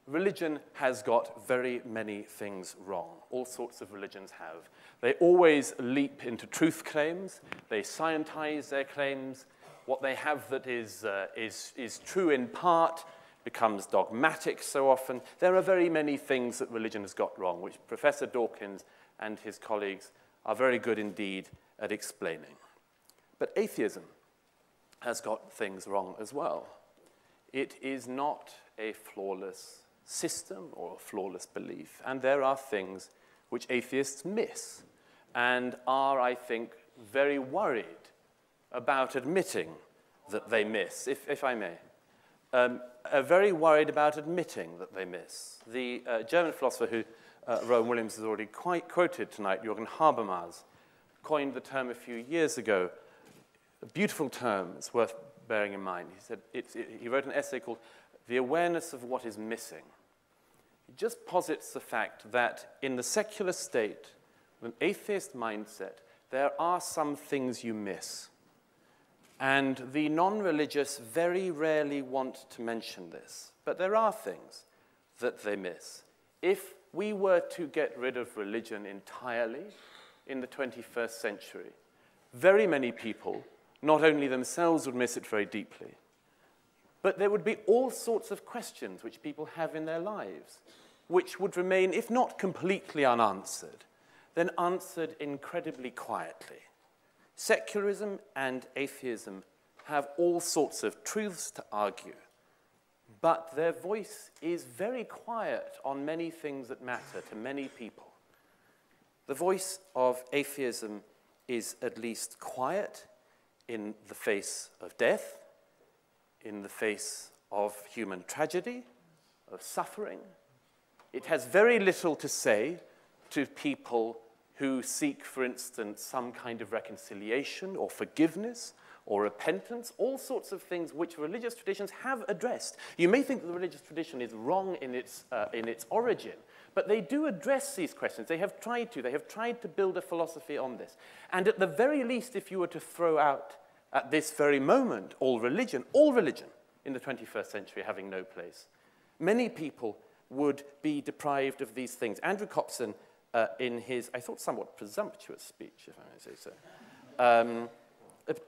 Speaker 5: Religion has got very many things wrong. All sorts of religions have. They always leap into truth claims. They scientize their claims. What they have that is true in part becomes dogmatic so often. There are very many things that religion has got wrong, which Professor Dawkins and his colleagues are very good indeed at explaining. But atheism has got things wrong as well. It is not a flawless system or a flawless belief, and there are things which atheists miss and are, I think, very worried about admitting that they miss, if I may. Are very worried about admitting that they miss. The German philosopher who Rowan Williams has already quite quoted tonight, Jürgen Habermas, coined the term a few years ago. A beautiful term, it's worth bearing in mind. He said he wrote an essay called The Awareness of What is Missing. He just posits the fact that in the secular state, with an atheist mindset, there are some things you miss. And the non-religious very rarely want to mention this. But there are things that they miss. If we were to get rid of religion entirely in the 21st century, very many people, not only themselves would miss it very deeply, but there would be all sorts of questions which people have in their lives, which would remain, if not completely unanswered, then answered incredibly quietly. Secularism and atheism have all sorts of truths to argue, but their voice is very quiet on many things that matter to many people. The voice of atheism is at least quiet in the face of death, in the face of human tragedy, of suffering. It has very little to say to people who seek, for instance, some kind of reconciliation or forgiveness or repentance, all sorts of things which religious traditions have addressed. You may think that the religious tradition is wrong in its origin, but they do address these questions. They have tried to. They have tried to build a philosophy on this. And at the very least, if you were to throw out at this very moment all religion in the 21st century having no place, many people would be deprived of these things. Andrew Copson, in his, I thought, somewhat presumptuous speech, if I may say so,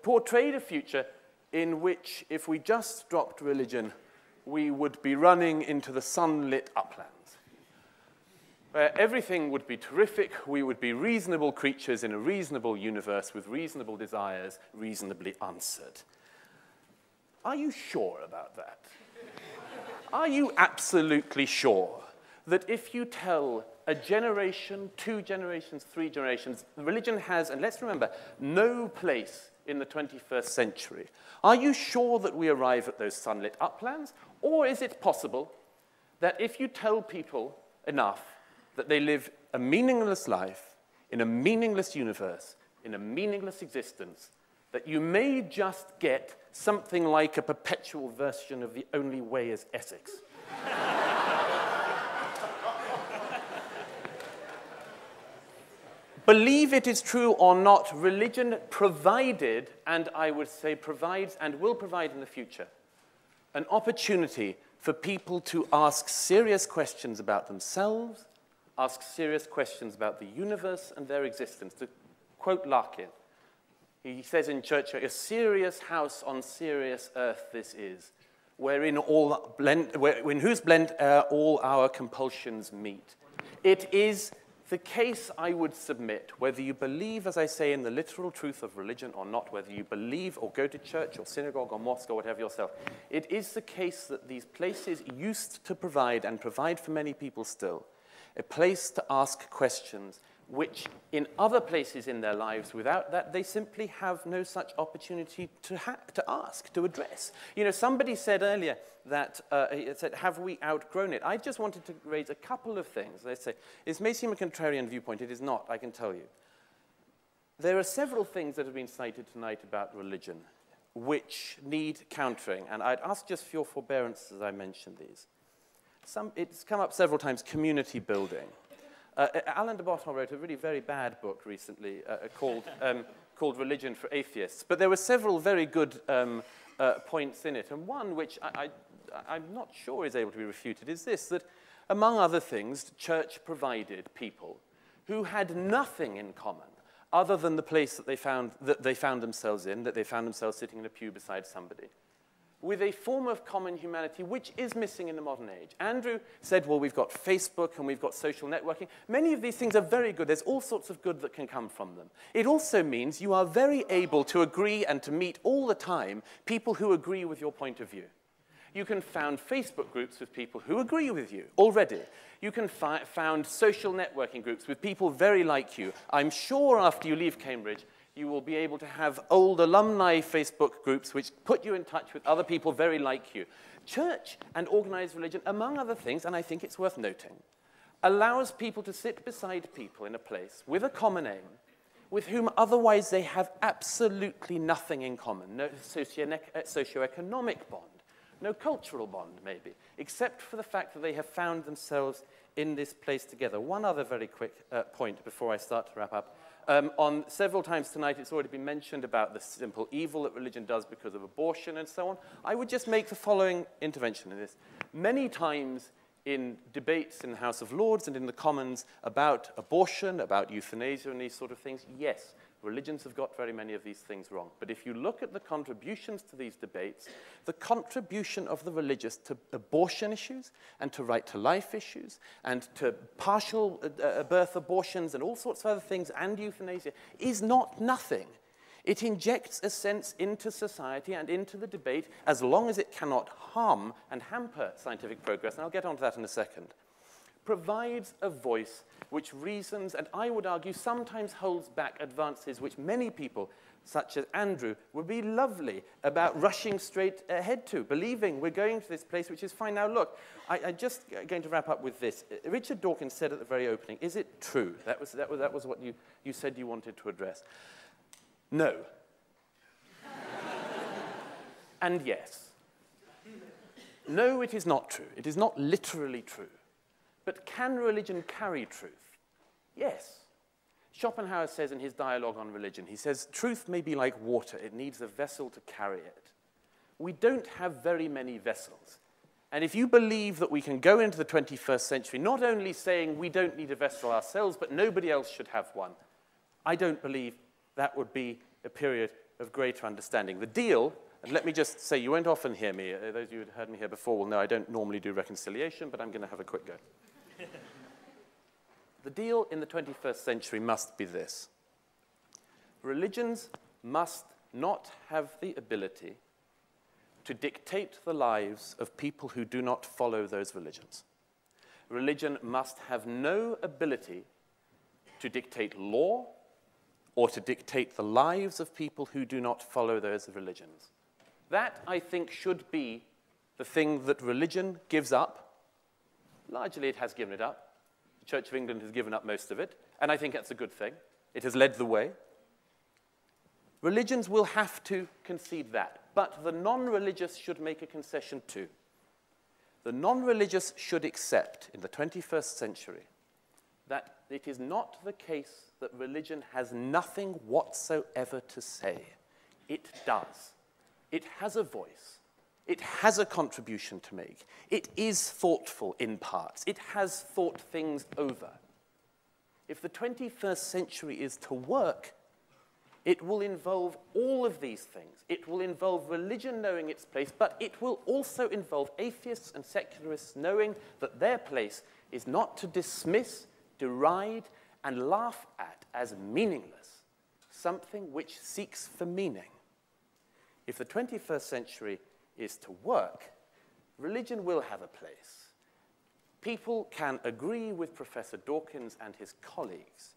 Speaker 5: portrayed a future in which, if we just dropped religion, we would be running into the sunlit uplands, where everything would be terrific. We would be reasonable creatures in a reasonable universe with reasonable desires, reasonably answered. Are you sure about that? Are you absolutely sure that if you tell a generation, 2 generations, 3 generations, religion has, and let's remember, no place in the 21st century, are you sure that we arrive at those sunlit uplands? Or is it possible that if you tell people enough that they live a meaningless life in a meaningless universe, in a meaningless existence, that you may just get something like a perpetual version of The Only Way is Essex? Believe it is true or not, religion provided, and I would say provides and will provide in the future, an opportunity for people to ask serious questions about themselves, ask serious questions about the universe and their existence. To quote Larkin, he says in Church, a serious house on serious earth this is, wherein in whose blent air all our compulsions meet. It is the case, I would submit, whether you believe, as I say, in the literal truth of religion or not, whether you believe or go to church or synagogue or mosque or whatever yourself, it is the case that these places used to provide, and provide for many people still, a place to ask questions which in other places in their lives, without that, they simply have no such opportunity to ask, to address. You know, somebody said earlier that, have we outgrown it? I just wanted to raise a couple of things. They say, it may seem a contrarian viewpoint. It is not, I can tell you. There are several things that have been cited tonight about religion which need countering, and I'd ask just for your forbearance as I mention these. It's come up several times, community building. Alain de Botton wrote a really very bad book recently called Religion for Atheists. But there were several very good points in it. And one which I'm not sure is able to be refuted is this, that among other things, church provided people who had nothing in common other than the place that they found themselves in, that they found themselves sitting in a pew beside somebody, with a form of common humanity which is missing in the modern age. Andrew said, well, we've got Facebook and we've got social networking. Many of these things are very good. There's all sorts of good that can come from them. It also means you are very able to agree and to meet all the time people who agree with your point of view. You can found Facebook groups with people who agree with you already. You can found social networking groups with people very like you. I'm sure after you leave Cambridge, you will be able to have old alumni Facebook groups which put you in touch with other people very like you. Church and organized religion, among other things, and I think it's worth noting, allows people to sit beside people in a place with a common aim, with whom otherwise they have absolutely nothing in common, no socioeconomic bond, no cultural bond maybe, except for the fact that they have found themselves in this place together. One other very quick point before I start to wrap up. On several times tonight, it's already been mentioned about the simple evil that religion does because of abortion and so on. I would just make the following intervention in this. Many times in debates in the House of Lords and in the Commons about abortion, about euthanasia and these sort of things, yes, religions have got very many of these things wrong. But if you look at the contributions to these debates, the contribution of the religious to abortion issues and to right to life issues and to partial birth abortions and all sorts of other things and euthanasia is not nothing. It injects a sense into society and into the debate as long as it cannot harm and hamper scientific progress, and I'll get onto that in a second. Provides a voice which reasons, and I would argue sometimes holds back advances which many people, such as Andrew, would be lovely about rushing straight ahead to, believing we're going to this place which is fine. Now look, I'm just going to wrap up with this. Richard Dawkins said at the very opening, is it true? That was what you said you wanted to address. No. And yes. No, it is not true. It is not literally true. But can religion carry truth? Yes. Schopenhauer says in his dialogue on religion, he says, truth may be like water. It needs a vessel to carry it. We don't have very many vessels. And if you believe that we can go into the 21st century not only saying we don't need a vessel ourselves, but nobody else should have one, I don't believe that would be a period of greater understanding. The deal, and let me just say, you won't often hear me. Those of you who heard me here before will know I don't normally do reconciliation, but I'm going to have a quick go. The deal in the 21st century must be this. Religions must not have the ability to dictate the lives of people who do not follow those religions. Religion must have no ability to dictate law or to dictate the lives of people who do not follow those religions. That, I think, should be the thing that religion gives up. Largely it has given it up. The Church of England has given up most of it, and I think that's a good thing. It has led the way. Religions will have to concede that, but the non-religious should make a concession too. The non-religious should accept in the 21st century that it is not the case that religion has nothing whatsoever to say. It does. It has a voice. It has a contribution to make. It is thoughtful in parts. It has thought things over. If the 21st century is to work, it will involve all of these things. It will involve religion knowing its place, but it will also involve atheists and secularists knowing that their place is not to dismiss, deride, and laugh at as meaningless something which seeks for meaning. If the 21st century is to work, religion will have a place. People can agree with Professor Dawkins and his colleagues